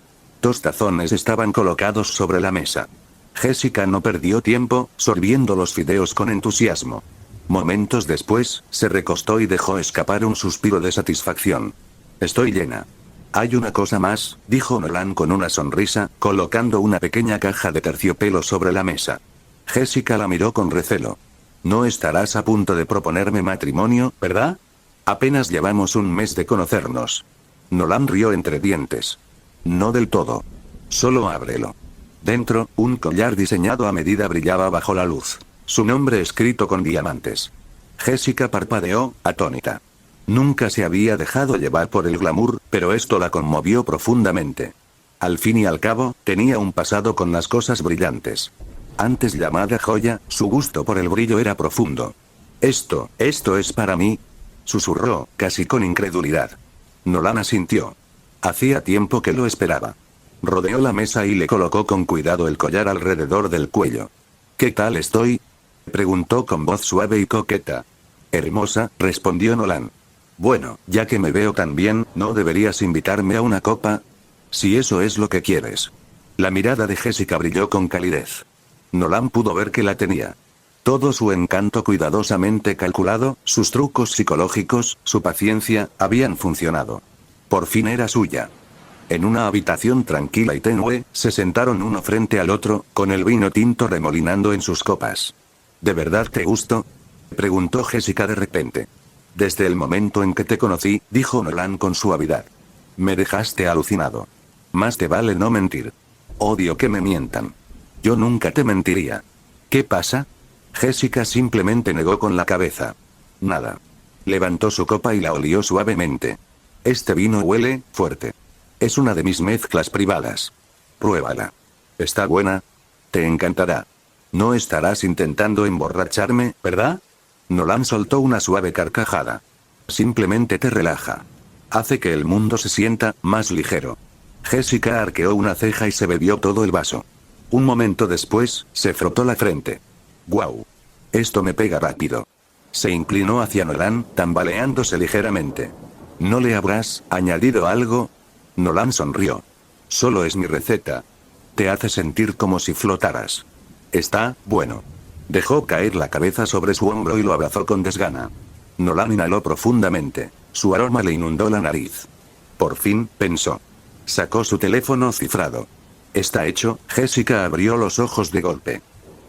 2 tazones estaban colocados sobre la mesa. Jessica no perdió tiempo, sorbiendo los fideos con entusiasmo. Momentos después, se recostó y dejó escapar un suspiro de satisfacción. Estoy llena. Hay una cosa más, dijo Nolan con una sonrisa, colocando una pequeña caja de terciopelo sobre la mesa. Jessica la miró con recelo. No estarás a punto de proponerme matrimonio, ¿verdad? Apenas llevamos un mes de conocernos. Nolan rió entre dientes. No del todo. Solo ábrelo. Dentro, un collar diseñado a medida brillaba bajo la luz. Su nombre escrito con diamantes. Jessica parpadeó, atónita. Nunca se había dejado llevar por el glamour, pero esto la conmovió profundamente. Al fin y al cabo, tenía un pasado con las cosas brillantes. Antes llamada joya, su gusto por el brillo era profundo. Esto es para mí, susurró, casi con incredulidad. Nolan asintió. Hacía tiempo que lo esperaba. Rodeó la mesa y le colocó con cuidado el collar alrededor del cuello. ¿Qué tal estoy? Preguntó con voz suave y coqueta. Hermosa, respondió Nolan. Bueno, ya que me veo tan bien, ¿no deberías invitarme a una copa? Si eso es lo que quieres. La mirada de Jessica brilló con calidez. Nolan pudo ver que la tenía. Todo su encanto cuidadosamente calculado, sus trucos psicológicos, su paciencia, habían funcionado. Por fin era suya. En una habitación tranquila y tenue, se sentaron uno frente al otro, con el vino tinto remolinando en sus copas. ¿De verdad te gusto? Preguntó Jessica de repente. Desde el momento en que te conocí, dijo Nolan con suavidad. Me dejaste alucinado. Más te vale no mentir. Odio que me mientan. Yo nunca te mentiría. ¿Qué pasa? Jessica simplemente negó con la cabeza. Nada. Levantó su copa y la olió suavemente. Este vino huele fuerte. Es una de mis mezclas privadas. Pruébala. ¿Está buena? Te encantará. No estarás intentando emborracharme, ¿verdad? Nolan soltó una suave carcajada. Simplemente te relaja. Hace que el mundo se sienta más ligero. Jessica arqueó una ceja y se bebió todo el vaso. Un momento después, se frotó la frente. ¡Guau! Esto me pega rápido. Se inclinó hacia Nolan, tambaleándose ligeramente. ¿No le habrás añadido algo? Nolan sonrió. Solo es mi receta. Te hace sentir como si flotaras. Está bueno. Dejó caer la cabeza sobre su hombro y lo abrazó con desgana. Nolan inhaló profundamente. Su aroma le inundó la nariz. Por fin, pensó. Sacó su teléfono cifrado. Está hecho. Jessica abrió los ojos de golpe.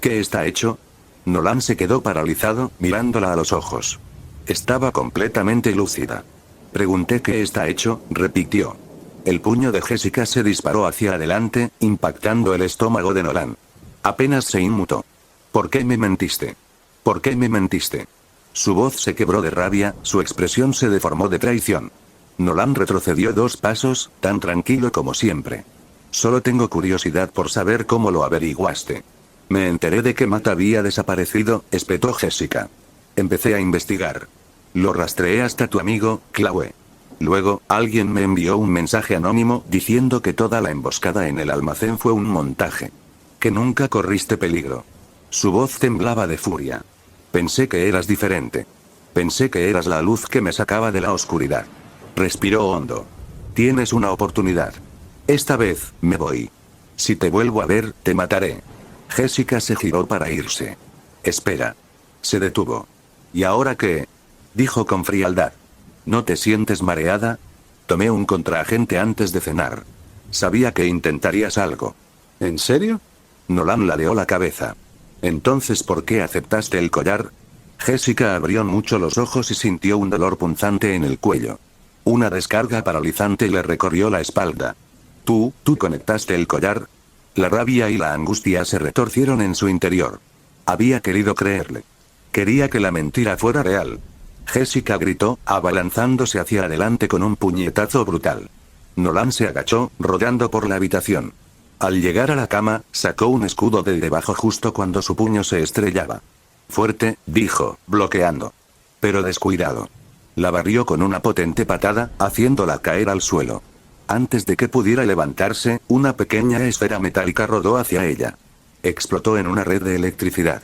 ¿Qué está hecho? Nolan se quedó paralizado, mirándola a los ojos. Estaba completamente lúcida. Pregunté qué está hecho, repitió. El puño de Jessica se disparó hacia adelante, impactando el estómago de Nolan. Apenas se inmutó. ¿Por qué me mentiste? ¿Por qué me mentiste? Su voz se quebró de rabia, su expresión se deformó de traición. Nolan retrocedió 2 pasos, tan tranquilo como siempre. Solo tengo curiosidad por saber cómo lo averiguaste. Me enteré de que Matt había desaparecido, espetó Jessica. Empecé a investigar. Lo rastreé hasta tu amigo, Chloe. Luego, alguien me envió un mensaje anónimo diciendo que toda la emboscada en el almacén fue un montaje. Que nunca corriste peligro. Su voz temblaba de furia. Pensé que eras diferente. Pensé que eras la luz que me sacaba de la oscuridad. Respiró hondo. Tienes una oportunidad. Esta vez, me voy. Si te vuelvo a ver, te mataré. Jessica se giró para irse. Espera. Se detuvo. ¿Y ahora qué? Dijo con frialdad. ¿No te sientes mareada? Tomé un contraagente antes de cenar. Sabía que intentarías algo. ¿En serio? Nolan ladeó la cabeza. Entonces, ¿por qué aceptaste el collar? Jessica abrió mucho los ojos y sintió un dolor punzante en el cuello. Una descarga paralizante le recorrió la espalda. ¿Tú conectaste el collar? La rabia y la angustia se retorcieron en su interior. Había querido creerle. Quería que la mentira fuera real. Jessica gritó, abalanzándose hacia adelante con un puñetazo brutal. Nolan se agachó, rodando por la habitación. Al llegar a la cama, sacó un escudo de debajo justo cuando su puño se estrellaba. Fuerte, dijo, bloqueando. Pero descuidado. La barrió con una potente patada, haciéndola caer al suelo. Antes de que pudiera levantarse, una pequeña esfera metálica rodó hacia ella. Explotó en una red de electricidad.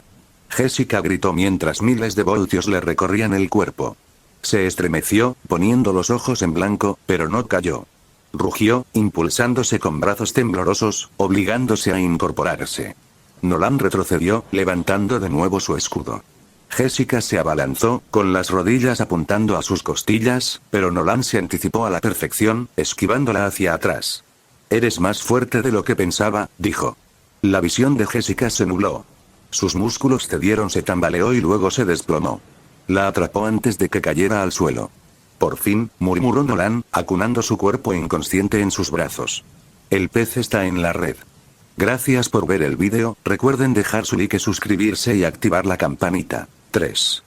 Jessica gritó mientras miles de voltios le recorrían el cuerpo. Se estremeció, poniendo los ojos en blanco, pero no cayó. Rugió, impulsándose con brazos temblorosos, obligándose a incorporarse. Nolan retrocedió, levantando de nuevo su escudo. Jessica se abalanzó, con las rodillas apuntando a sus costillas, pero Nolan se anticipó a la perfección, esquivándola hacia atrás. Eres más fuerte de lo que pensaba, dijo. La visión de Jessica se nubló. Sus músculos cedieron, se tambaleó y luego se desplomó. La atrapó antes de que cayera al suelo. Por fin, murmuró Nolan, acunando su cuerpo inconsciente en sus brazos. El pez está en la red. Gracias por ver el vídeo, recuerden dejar su like, suscribirse y activar la campanita. 3.